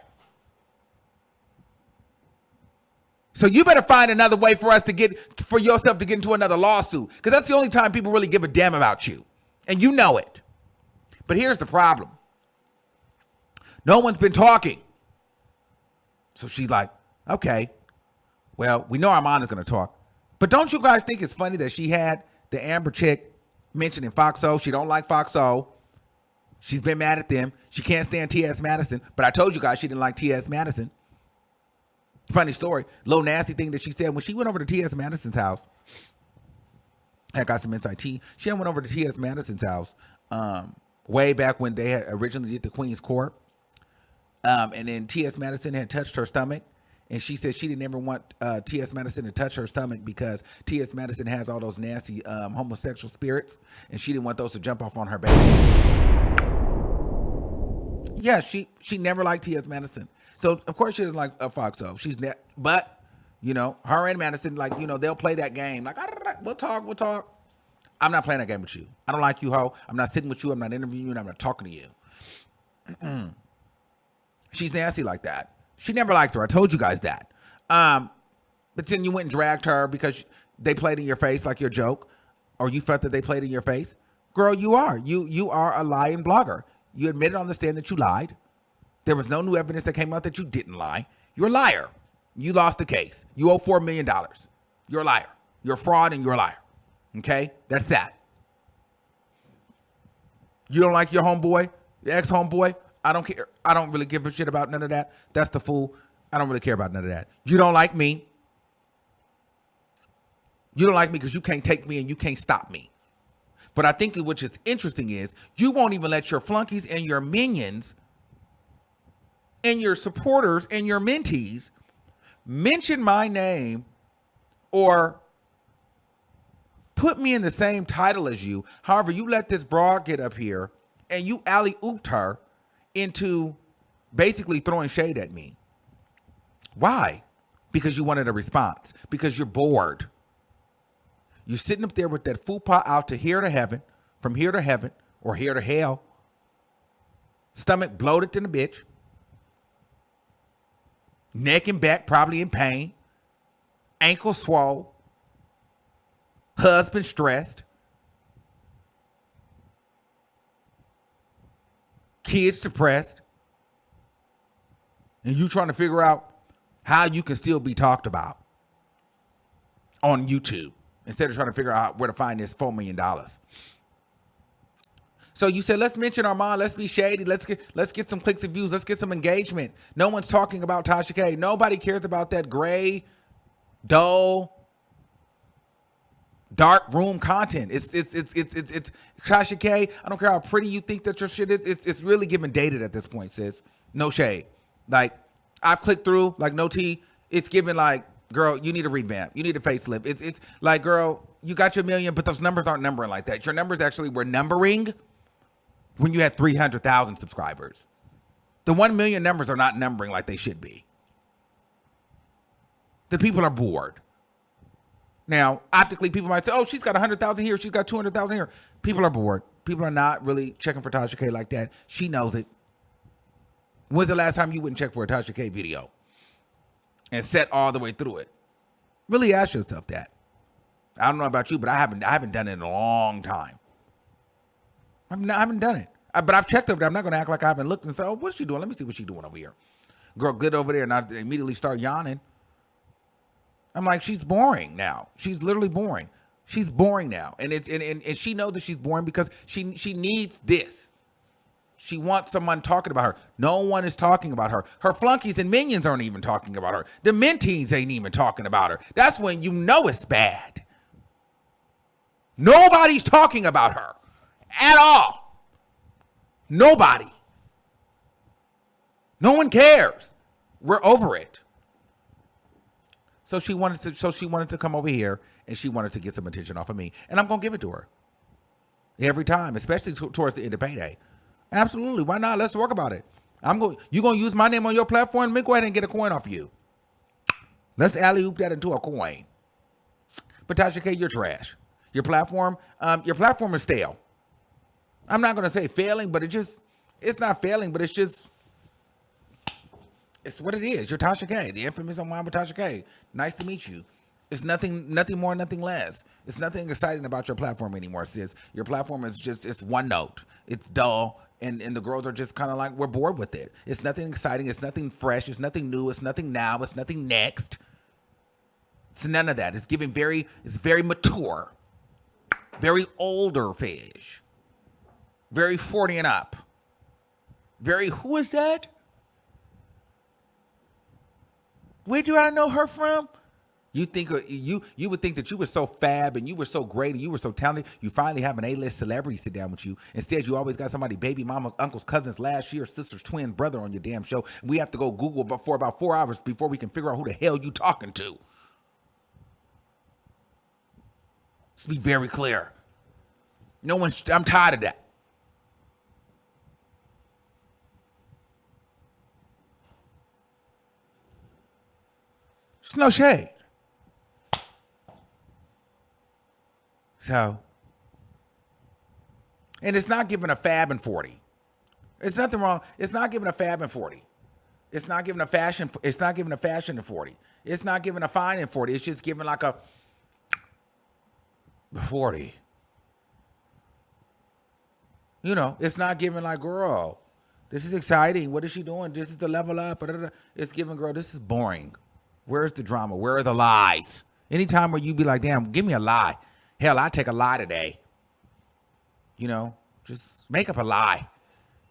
A: So you better find another way for yourself to get into another lawsuit. Because that's the only time people really give a damn about you. And you know it. But here's the problem. No one's been talking. So she's like, okay, well, we know Armon is going to talk. But don't you guys think it's funny that she had the Amber chick mentioned in Foxo? She don't like Foxo. She's been mad at them. She can't stand T.S. Madison. But I told you guys she didn't like T.S. Madison. Funny story. Little nasty thing that she said when she went over to T.S. Madison's house. I got some insight. She went over to T.S. Madison's house way back when they had originally did the Queen's Court. And then T.S. Madison had touched her stomach. And she said she didn't ever want T.S. Madison to touch her stomach because T.S. Madison has all those nasty homosexual spirits. And she didn't want those to jump off on her baby. Yeah, she never liked T.S. Madison. So, of course, she doesn't like Foxo. But, you know, her and Madison, they'll play that game. We'll talk. I'm not playing that game with you. I don't like you, ho. I'm not sitting with you. I'm not interviewing you. And I'm not talking to you. She's nasty like that. She never liked her. I told you guys that. But then you went and dragged her because they played in your face like your joke, or you felt that they played in your face. Girl, you are. You are a lying blogger. You admitted on the stand that you lied. There was no new evidence that came out that you didn't lie. You're a liar. You lost the case. You owe $4 million. You're a liar. You're a fraud and you're a liar. Okay? That's that. You don't like your homeboy, your ex-homeboy? I don't care. I don't really give a shit about none of that. That's the fool. I don't really care about none of that. You don't like me. You don't like me because you can't take me and you can't stop me. But I think which is interesting is you won't even let your flunkies and your minions and your supporters and your mentees mention my name or put me in the same title as you. However, you let this broad get up here and you alley-ooped her into basically throwing shade at me. Why? because you wanted a response, because you're bored. You're sitting up there with that fupa out to here to heaven, from here to heaven, or here to hell. Stomach bloated to the bitch. Neck and back probably in pain. Ankle swole. Husband stressed. Kids depressed. And you trying to figure out how you can still be talked about on YouTube instead of trying to figure out where to find this $4 million. So you said, let's mention Armon, let's be shady, let's get some clicks and views, let's get some engagement. No one's talking about Tasha K. Nobody cares about that gray, dull, dark room content. It's Tasha K. I don't care how pretty you think that your shit is. It's really giving dated at this point, sis. No shade. Like, I've clicked through, like, no tea. It's giving, like, girl, you need a revamp. You need a facelift. It's like, girl, you got your million, but those numbers aren't numbering like that. Your numbers actually were numbering when you had 300,000 subscribers. The 1 million numbers are not numbering like they should be. The people are bored. Now, optically, people might say, oh, she's got 100,000 here. She's got 200,000 here. People are bored. People are not really checking for Tasha K like that. She knows it. When's the last time you wouldn't check for a Tasha K video and sat all the way through it? Really ask yourself that. I don't know about you, but I haven't done it in a long time. I haven't done it. But I've checked over there. I'm not going to act like I haven't looked and say, oh, what's she doing? Let me see what she's doing over here. Girl, good over there, and I immediately start yawning. I'm like, she's boring now. She's literally boring. She's boring now. And and she knows that she's boring because she needs this. She wants someone talking about her. No one is talking about her. Her flunkies and minions aren't even talking about her. The mentees ain't even talking about her. That's when you know it's bad. Nobody's talking about her at all. Nobody. No one cares. We're over it. So she wanted to come over here and she wanted to get some attention off of me. And I'm going to give it to her. Every time, especially towards the end of payday. Absolutely. Why not? Let's talk about it. You're going to use my name on your platform? Let me go ahead and get a coin off of you. Let's alley-oop that into a coin. But Tasha K, you're trash. Your platform is stale. I'm not going to say failing, but it's not failing, but it's what it is. You're Tasha K, the infamous Online with Tasha K. Nice to meet you. It's nothing more, nothing less. It's nothing exciting about your platform anymore, sis. Your platform is it's one note. It's dull, and the girls are just kind of like, we're bored with it. It's nothing exciting. It's nothing fresh. It's nothing new. It's nothing now. It's nothing next. It's none of that. It's very mature. Very older fish. Very 40 and up. Very, who is that? Where do I know her from? You would think that you were so fab and you were so great and you were so talented. You finally have an A-list celebrity sit down with you. Instead, you always got somebody, baby mama's, uncle's, cousin's, last year, sister's twin brother on your damn show. And we have to go Google for about 4 hours before we can figure out who the hell you talking to. Let's be very clear. I'm tired of that. It's no shade. So, and it's not giving a fab in 40. It's nothing wrong. It's not giving a fab in 40. It's not giving a fashion. It's not giving a fashion in 40. It's not giving a fine in 40. It's just giving like a 40. It's not giving like, girl, this is exciting. What is she doing? This is the level up. It's giving, girl, this is boring. Where's the drama? Where are the lies? Anytime where you be like, damn, give me a lie. Hell, I take a lie today. Just make up a lie.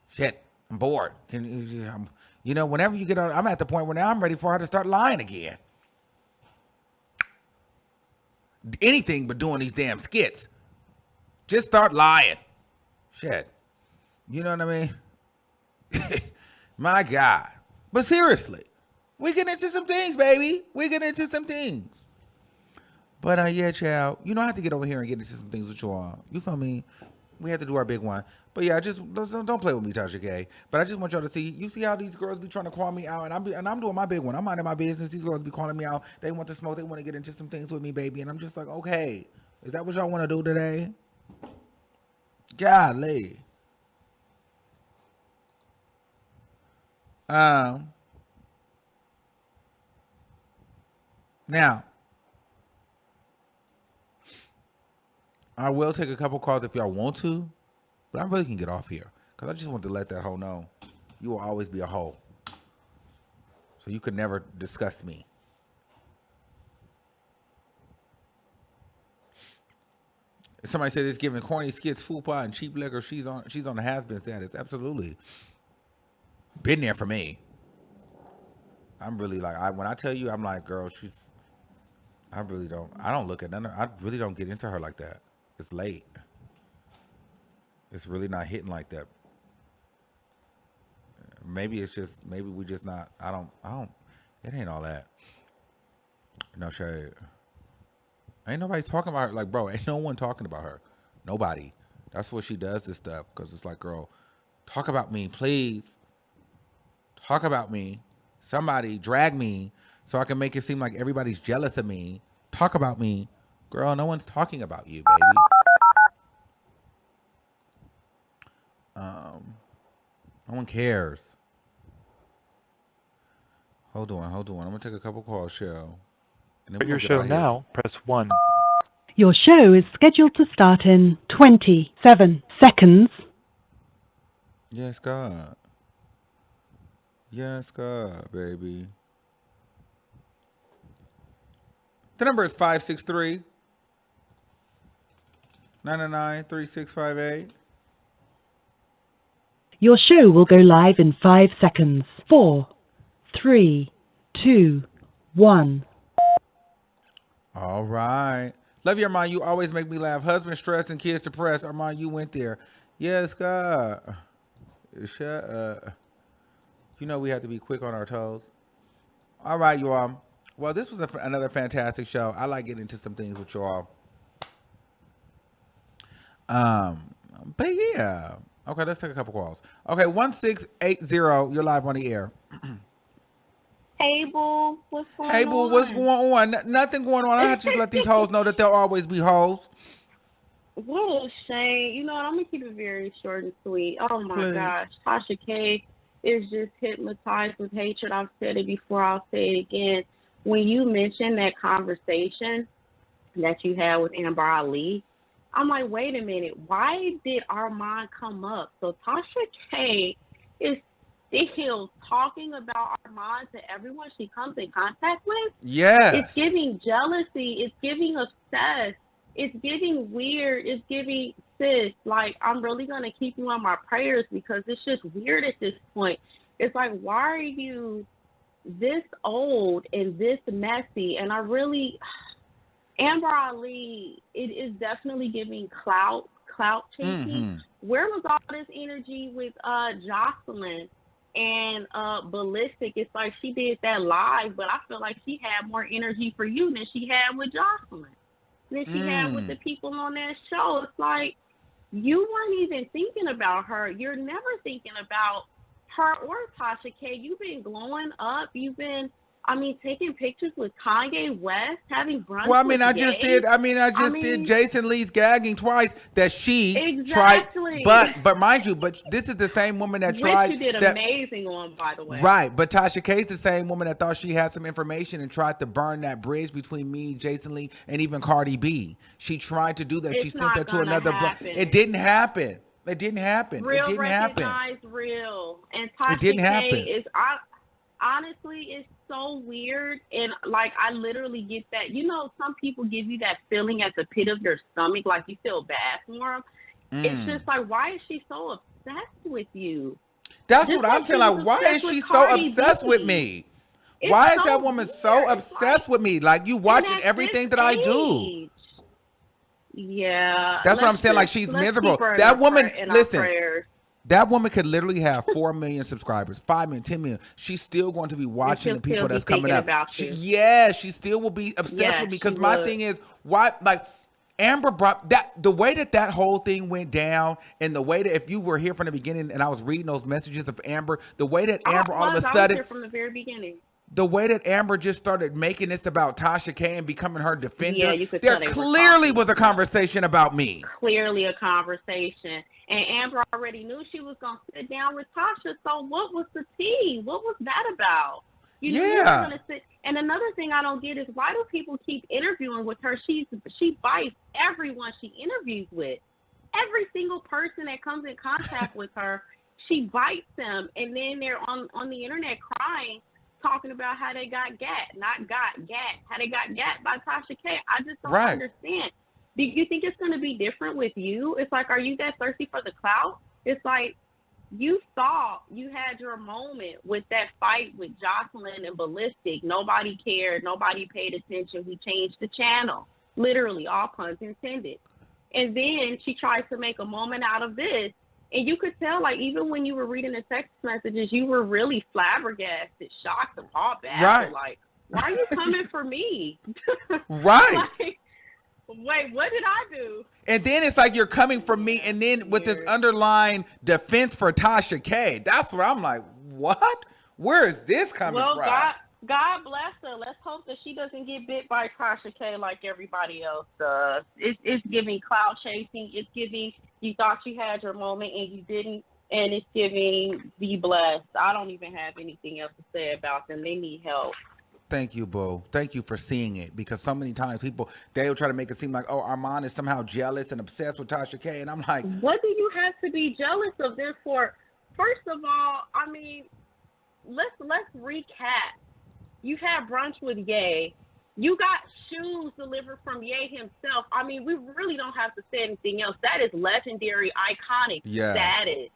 A: Shit, I'm bored. Whenever you get on, I'm at the point where now I'm ready for her to start lying again. Anything but doing these damn skits. Just start lying. Shit. You know what I mean? My God. But seriously, we get into some things, baby. We get into some things. But yeah, child, I have to get over here and get into some things with you all. You feel me? We had to do our big one. But yeah, just don't play with me, Tasha K. But I just want y'all to see. You see how these girls be trying to call me out, and I'm doing my big one. I'm minding my business. These girls be calling me out. They want to smoke. They want to get into some things with me, baby. And I'm just like, okay, is that what y'all want to do today? Golly. Now, I will take a couple calls if y'all want to, but I really can get off here because I just want to let that hoe know you will always be a hoe. So you could never disgust me. Somebody said it's giving corny skits, fupa, and cheap liquor. She's on the has-been status. Absolutely. Been there for me. I'm really like, when I tell you, I'm like, girl, I don't look at none of, I really don't get into her like that. It's late. It's really not hitting like that. Maybe we just not, I don't, it ain't all that. No shade. Ain't nobody talking about her. Like, bro, ain't no one talking about her. Nobody. That's what she does this stuff. Because it's like, girl, talk about me, please. Talk about me. Somebody drag me so I can make it seem like everybody's jealous of me. Talk about me. Girl, no one's talking about you, baby. No one cares. Hold on. I'm going to take a couple calls, Shell.
E: For your show now, press 1.
F: Your show is scheduled to start in 27 seconds.
A: Yes, God. Yes, God, baby. The number is 563-999-3658.
F: Your show will go live in 5 seconds. 4, 3, 2, 1.
A: All right. Love you, Armon. You always make me laugh. Husband stressed and kids depressed. Armon, you went there. Yes, God. Shut up. You know we have to be quick on our toes. All right, you all. Well, this was another fantastic show. I like getting into some things with you all. But yeah. Okay, let's take a couple calls. Okay, 1680. You're live on the air.
G: Hey, boo. What's going on?
A: Hey, boo. What's going on? Nothing going on. I just let these hoes know that they'll always be hoes.
G: What a shame. You know what? I'm going to keep it very short and sweet. Oh, my
A: Please.
G: gosh. Tasha K is just hypnotized with hatred. I've said it before. I'll say it again. When you mentioned that conversation that you had with Amber Ali, I'm like, wait a minute. Why did Armon come up? So Tasha K is still talking about Armon to everyone she comes in contact with.
A: Yes.
G: It's giving jealousy. It's giving obsessed. It's giving weird. It's giving sis. Like, I'm really going to keep you on my prayers because it's just weird at this point. It's like, why are you this old and this messy? And I really... Amber Ali, it is definitely giving clout chasing.
A: Mm-hmm.
G: Where was all this energy with Joseline and Ballistic? It's like she did that live, but I feel like she had more energy for you than she had with Joseline, than she had with the people on that show. It's like you weren't even thinking about her. You're never thinking about her or Tasha K. You've been glowing up. You've been... taking pictures with Kanye West, having brunch.
A: Well, I
G: just
A: did Jason Lee's gagging twice that she
G: exactly.
A: tried. But mind you, this is the same woman that tried.
G: Which you did amazing on, by the way.
A: Right, but Tasha K is the same woman that thought she had some information and tried to burn that bridge between me, Jason Lee, and even Cardi B. She tried to do that.
G: It's
A: she sent that to another. It didn't happen. It didn't happen.
G: Real
A: it didn't happen.
G: Real. And Tasha
A: it didn't
G: K
A: happen.
G: is honestly, it's so weird, and like I literally get that. You know, some people give you that feeling at the pit of your stomach, like you feel bad for them. It's just like, why is she so obsessed with you?
A: That's what I'm saying. Like, why is she so obsessed with me? Why is that woman so obsessed with me? Like, you watching everything that I do.
G: Yeah.
A: That's what I'm saying. Like, she's miserable. That woman, listen. That woman could literally have 4 million subscribers, 5 million, 10 million. She's still going to be watching the people that's coming up. She still will be obsessed with me because my thing is, why? Like, Amber brought that, the way that whole thing went down, and the way that, if you were here from the beginning and I was reading those messages of Amber, the way that Amber all of a
G: I was
A: sudden,
G: here from the very beginning.
A: the way that Amber just started making this about Tasha K and becoming her defender,
G: Yeah, you could
A: there
G: tell they were
A: clearly
G: talking.
A: was a conversation about me.
G: Clearly a conversation. And Amber already knew she was going to sit down with Tasha. So what was the tea? What was that about? You knew you were gonna sit. And another thing I don't get is, why do people keep interviewing with her? She bites everyone she interviews with. Every single person that comes in contact with her, she bites them. And then they're on the internet crying, talking about how they got how they got gat by Tasha K. I just don't understand. Do you think it's going to be different with you? It's like, are you that thirsty for the clout? It's like, you thought you had your moment with that fight with Jocelyn and Ballistic. Nobody cared. Nobody paid attention. We changed the channel. Literally, all puns intended. And then she tries to make a moment out of this. And you could tell, like, even when you were reading the text messages, you were really flabbergasted, shocked, appalled, baffled. Like, why are you coming for me?
A: Right.
G: Like, wait, what did I do?
A: And then it's like you're coming for me, and then with this underlying defense for Tasha K. That's where I'm like, what? Where is this coming from?
G: God bless her. Let's hope that she doesn't get bit by Tasha K like everybody else does. It's giving clout chasing. It's giving, you thought you had your moment and you didn't. And it's giving, be blessed. I don't even have anything else to say about them. They need help.
A: Thank you, Boo. Thank you for seeing it, because so many times people, they'll try to make it seem like, oh, Armon is somehow jealous and obsessed with Tasha K. And I'm like,
G: what do you have to be jealous of this for? First of all, I mean, let's recap. You had brunch with Ye. You got shoes delivered from Ye himself. I mean, we really don't have to say anything else. That is legendary, iconic status.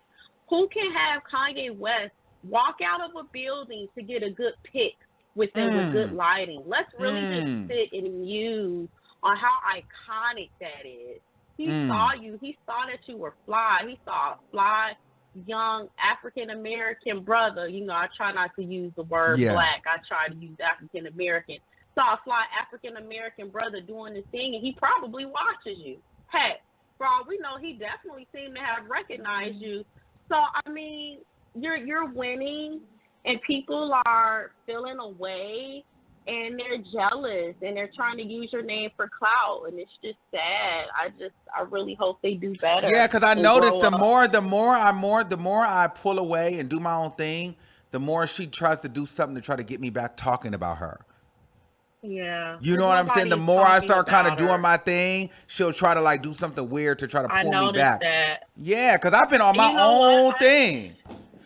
G: Who can have Kanye West walk out of a building to get a good pic with good lighting? Let's really just sit and muse on how iconic that is. He saw you. He saw that you were fly. He saw a fly, young African-American brother. You know, I try not to use the word black. I try to use African-American. Saw a fly African-American brother doing this thing, and he probably watches you. Heck, for all we know, he definitely seemed to have recognized you. So, I mean, you're winning, and people are feeling away, and they're jealous, and they're trying to use your name for clout, and it's just sad. I really hope they do better.
A: Yeah, because I noticed the more I pull away and do my own thing, the more she tries to do something to try to get me back talking about her.
G: Yeah.
A: You know what I'm saying? The more I start kind of doing my thing, she'll try to like do something weird to try to pull me back.
G: That.
A: Yeah, because I've been on my own thing.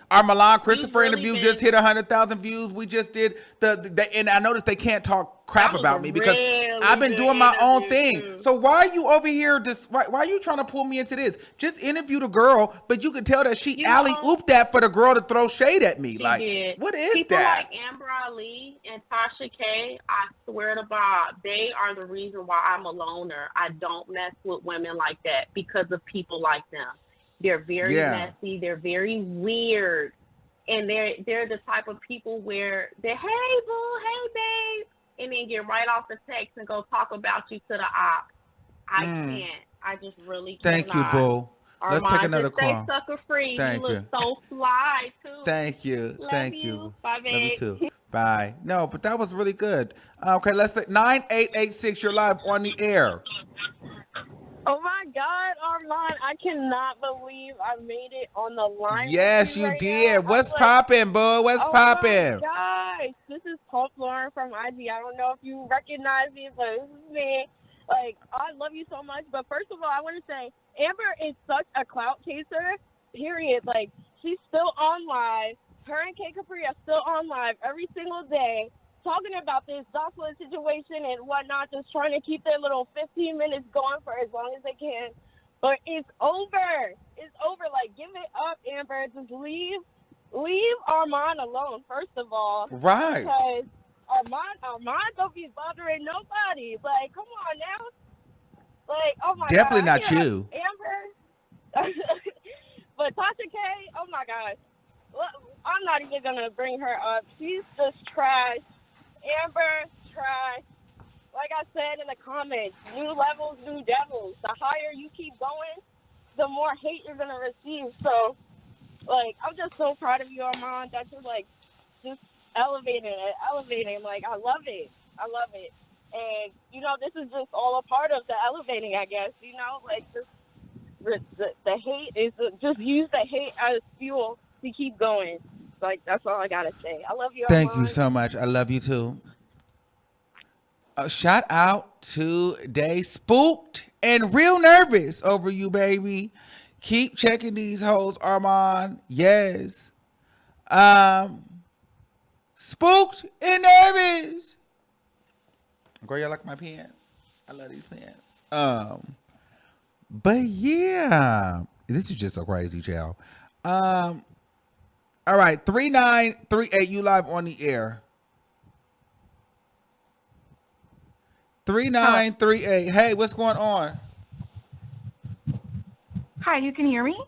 A: Our Milan Christopher interview just hit 100,000 views. We just did and I noticed they can't talk crap about me because I've been doing my own thing. So why are you over here? Why are you trying to pull me into this? Just interview the girl, but you can tell that she alley-ooped that for the girl to throw shade at me. Like, what is
G: People
A: that?
G: like Amber Ali and Tasha K, I swear to God, they are the reason why I'm a loner. I don't mess with women like that because of people like them. They're very messy. They're very weird. And they're the type of people where they're, hey, boo, hey, babe, and then get right off the text and go talk about you to the op. I can't. I just really can't.
A: Thank you, boo. Let's take another call.
G: Stay sucker free.
A: Thank you.
G: Look so fly, too.
A: Thank you.
G: Love you. Bye, babe.
A: Love you, too. Bye. No, but that was really good. Okay, let's say 9886, you're live on the air.
H: Oh my God, Armon, I cannot believe I made it on the line.
A: Yes, you
H: right
A: did.
H: now.
A: What's poppin', boo? What's poppin'?
H: Oh my gosh, this is Pulp Lauren from IG. I don't know if you recognize me, but this is me. Like, I love you so much. But first of all, I want to say, Amber is such a clout chaser, period. Like, she's still on live. Her and K Capri are still on live every single day, talking about this Jocelyn situation and whatnot, just trying to keep their little 15 minutes going for as long as they can. But it's over. It's over. Like, give it up, Amber. Just leave Armon alone, first of all.
A: Right.
H: Because Armon don't be bothering nobody. Like, come on now. Like, oh my
A: Definitely
H: God.
A: not you.
H: Amber. But Tasha K, oh my God. I'm not even going to bring her up. She's just trash. Amber, trash. like I said in the comments, new levels, new devils. The higher you keep going, the more hate you're gonna receive. So, like, I'm just so proud of you, Armon, that you're like just elevating it, elevating. Like, I love it. I love it. And, you know, this is just all a part of the elevating, I guess, you know, like just the hate is just use the hate as fuel to keep going. Like, that's all I gotta say. I love you,
A: Thank you
H: Armon.
A: so much. I love you too. Shout out to Day Spooked and real nervous over you, baby. Keep checking these hoes, Armon. Yes. Spooked and nervous. Girl, you like my pen? I love these pens. But yeah, this is just so crazy, child. All right, 3938, you live on the air. 3938. Hey, what's going on?
I: Hi, you can hear me?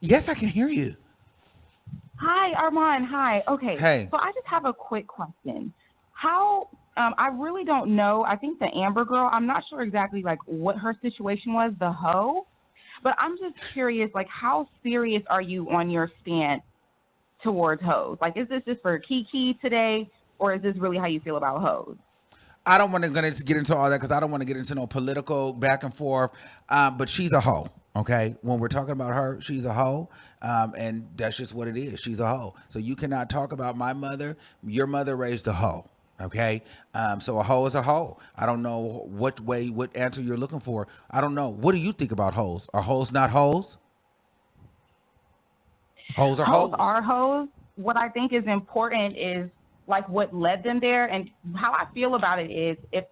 A: Yes, I can hear you.
I: Hi, Armon. Hi. Okay.
A: Hey.
I: So I just have a quick question. How, I really don't know. I think the Amber girl, I'm not sure exactly like what her situation was, the hoe, but I'm just curious, like how serious are you on your stance towards hoes? Like, is this just for Kiki today, or is this really how you feel about hoes?
A: I don't want to get into all that because I don't want to get into no political back and forth. But she's a hoe. Okay, when we're talking about her, she's a hoe, and that's just what it is. She's a hoe. So you cannot talk about my mother. Your mother raised a hoe. Okay, so a hoe is a hoe. I don't know what answer you're looking for. I don't know. What do you think about hoes? Are hoes not hoes? Hoes are hoes.
I: Hoes are hoes. What I think is important is like what led them there, and how I feel about it is if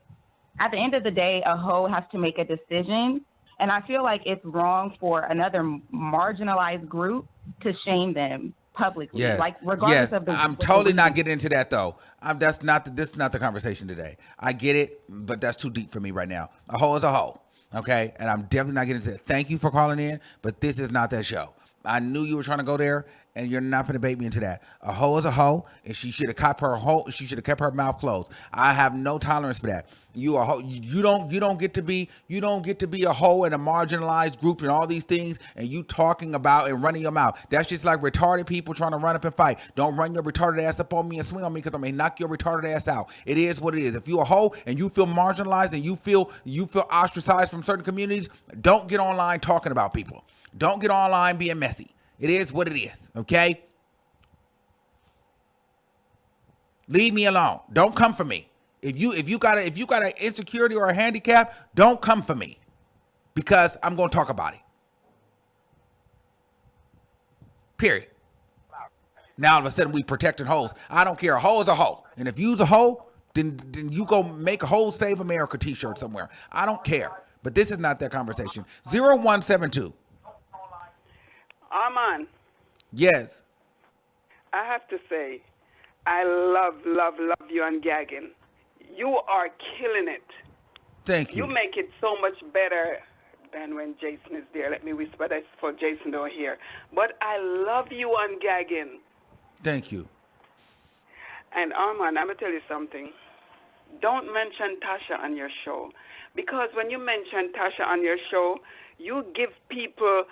I: at the end of the day a hoe has to make a decision, and I feel like it's wrong for another marginalized group to shame them publicly.
A: Yes.
I: Like regardless
A: yes.
I: of the
A: I'm totally not getting into that though. This is not the conversation today. I get it, but that's too deep for me right now. A hoe is a hoe. Okay, and I'm definitely not getting into it. Thank you for calling in, but this is not that show. I knew you were trying to go there, and you're not going to bait me into that. A hoe is a hoe, and she should have kept her mouth closed. I have no tolerance for that. You a hoe. You don't get to be a hoe in a marginalized group and all these things, and you talking about and running your mouth. That's just like retarded people trying to run up and fight. Don't run your retarded ass up on me and swing on me because I may knock your retarded ass out. It is what it is. If you a hoe and you feel marginalized and you feel ostracized from certain communities, don't get online talking about people. Don't get online being messy. It is what it is, okay? Leave me alone. Don't come for me. If you got an insecurity or a handicap, don't come for me, because I'm gonna talk about it. Period. Now all of a sudden we protecting hoes. I don't care. A hoe is a hoe, and if you's a hoe, then you go make a Hoes Save America T-shirt somewhere. I don't care. But this is not that conversation. 0172.
J: Armon.
A: Yes.
J: I have to say, I love you and gagging. You are killing it.
A: Thank you.
J: You make it so much better than when Jason is there. Let me whisper that for Jason don't hear. But I love you on gagging.
A: Thank you.
J: And Armon, I'm going to tell you something. Don't mention Tasha on your show. Because when you mention Tasha on your show, you give people,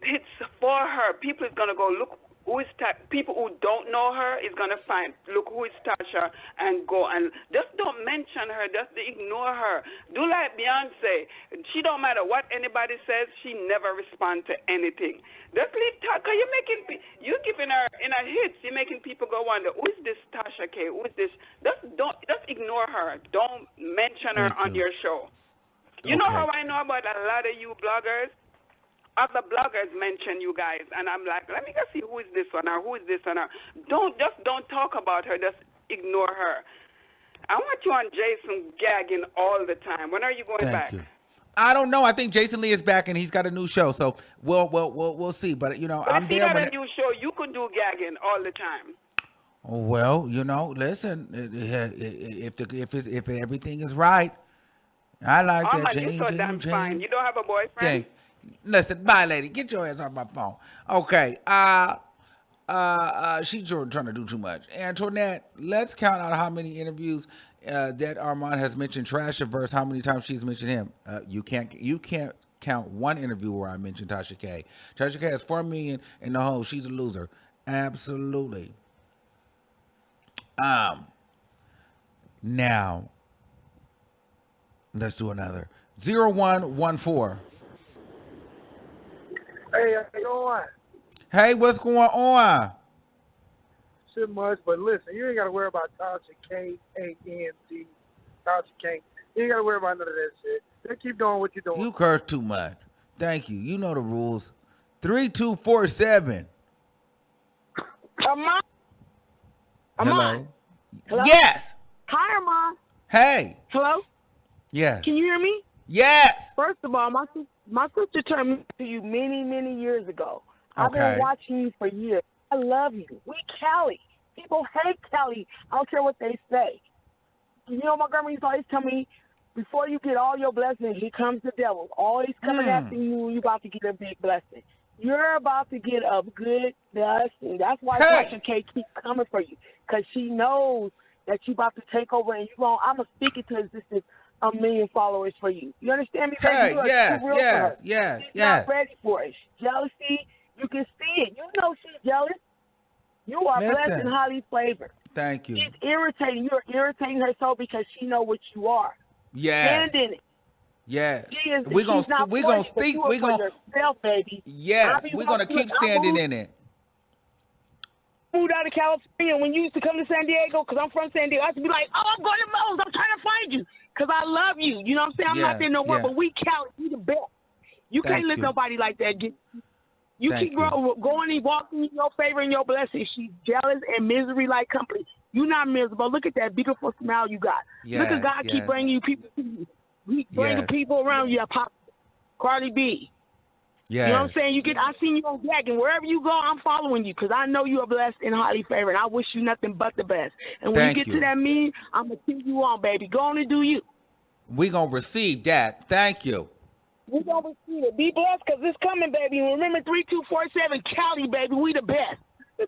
J: hits for her. People is going to go, look, who is people who don't know her is going to find, look, who is Tasha, and go and just don't mention her, just ignore her. Do like Beyonce. She don't matter what anybody says, she never responds to anything. Just leave Tasha. You're giving her, in her hits, you're making people go wonder, who is this Tasha K? Who is this? Just ignore her. Don't mention her on your show. You know how I know about a lot of you bloggers? Other bloggers mention you guys, and I'm like, let me go see who is this one or who is this one. Don't talk about her. Just ignore her. I want you on Jason gagging all the time. When are you going back?
A: Thank you. I don't know. I think Jason Lee is back and he's got a new show, so we'll see. But I'm there.
J: If he got a new show, you could do gagging all the time.
A: Well, listen. If everything is right, I like that.
J: You're so damn fine. You don't have a boyfriend?
A: Listen, bye, lady. Get your ass off my phone. Okay. She's trying to do too much. Antoinette, let's count out how many interviews that Armon has mentioned Tasha versus how many times she's mentioned him. You can't count one interview where I mentioned Tasha K. Tasha K has 4 million in the hole. She's a loser. Absolutely. Now, let's do another. 0114.
K: Hey, how you doing?
A: Hey, what's going on?
K: Shit much, but listen, you ain't got to worry about Tasha K, A-N-T, Tasha K. You ain't got to worry about none of that shit. Just keep doing what you're doing.
A: You curse too much. Thank you. You know the rules. 3247.
L: Armon.
A: Hello.
L: Hello?
A: Yes.
L: Hi, Armon.
A: Hey.
L: Hello?
A: Yes.
L: Can you hear me?
A: Yes.
L: First of all, my sister turned me to you many, many years ago. I've
A: Okay.
L: been watching you for years. I love you. We Cali. People hate Cali. I don't care what they say. You know, my grandma used to always tell me, before you get all your blessings, here comes the devil. Always coming after you, you're about to get a big blessing. You're about to get a good blessing. That's why Tasha K keeps coming for you, because she knows that you're about to take over, and I'm going to speak it to existence 1 million followers for you. You understand me? Baby?
A: Hey,
L: You are
A: yes,
L: too real for her.
A: yes.
L: She's not ready for it. Jealousy, you can see it. You know she's jealous. You are blessed and highly flavored.
A: Thank you.
L: She's irritating. You're irritating her so because she know what you are.
A: Yes.
L: Stand in it.
A: Yes.
L: We're gonna speak. We're gonna yourself, baby.
A: Yes. We're gonna keep standing in it.
L: Moved out of California when you used to come to San Diego, because I'm from San Diego. I used to be like, oh, I'm going to Mo's. I'm trying to find you because I love you. You know what I'm saying? I'm not there no more, but we Cali. We the best. You can't let nobody like that get. You keep going and walking in your favor and your blessing. She's jealous and misery like company. You're not miserable. Look at that beautiful smile you got. Look at God keep bringing you people to you. He bringing people around you. Pop, Cardi B.
A: Yes.
L: You know what I'm saying? I seen you on Jack, and wherever you go, I'm following you because I know you are blessed and highly favored. I wish you nothing but the best. And when you get to that meeting, I'm going to keep you on, baby. Go on and do you.
A: We're going to receive that. Thank you.
L: We're going to receive it. Be blessed because it's coming, baby. And remember, 3247 Cali, baby. We the best.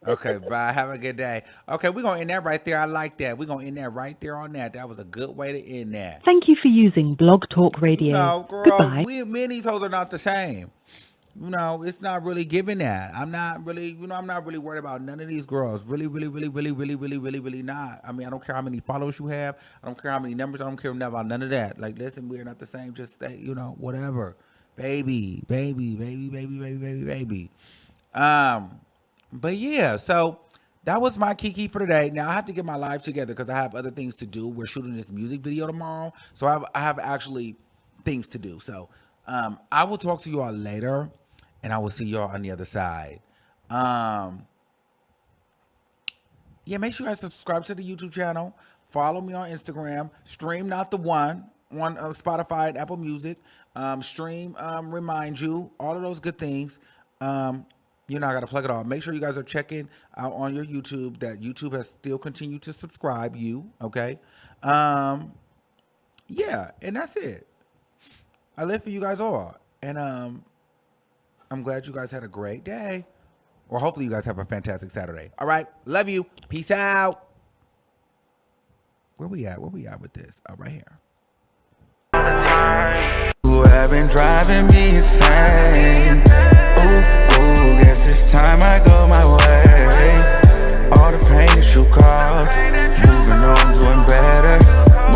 A: Okay, bye. Have a good day. Okay, we're going to end that right there. I like that. We're going to end that right there on that. That was a good way to end that.
F: Thank you for using Blog Talk Radio.
A: No, girl,
F: Goodbye.
A: me and these hoes are not the same. You know, it's not really giving that. I'm not really worried about none of these girls. Really not. I mean, I don't care how many followers you have. I don't care how many numbers. I don't care about none of that. Like, listen, we're not the same. Just say, whatever. Baby. But yeah, so that was my kiki for today. Now I have to get my life together because I have other things to do. We're shooting this music video tomorrow. So I have actually things to do. So I will talk to you all later. And I will see y'all on the other side. Yeah, make sure you guys subscribe to the YouTube channel. Follow me on Instagram. Stream Not The One on Spotify and Apple Music. Stream Remind You. All of those good things. I got to plug it all. Make sure you guys are checking out on your YouTube that YouTube has still continued to subscribe you. Okay? Yeah, and that's it. I live for you guys all. And I'm glad you guys had a great day. Or hopefully you guys have a fantastic Saturday. All right. Love you. Peace out. Where we at with this? Oh, right here. Who have been driving me insane.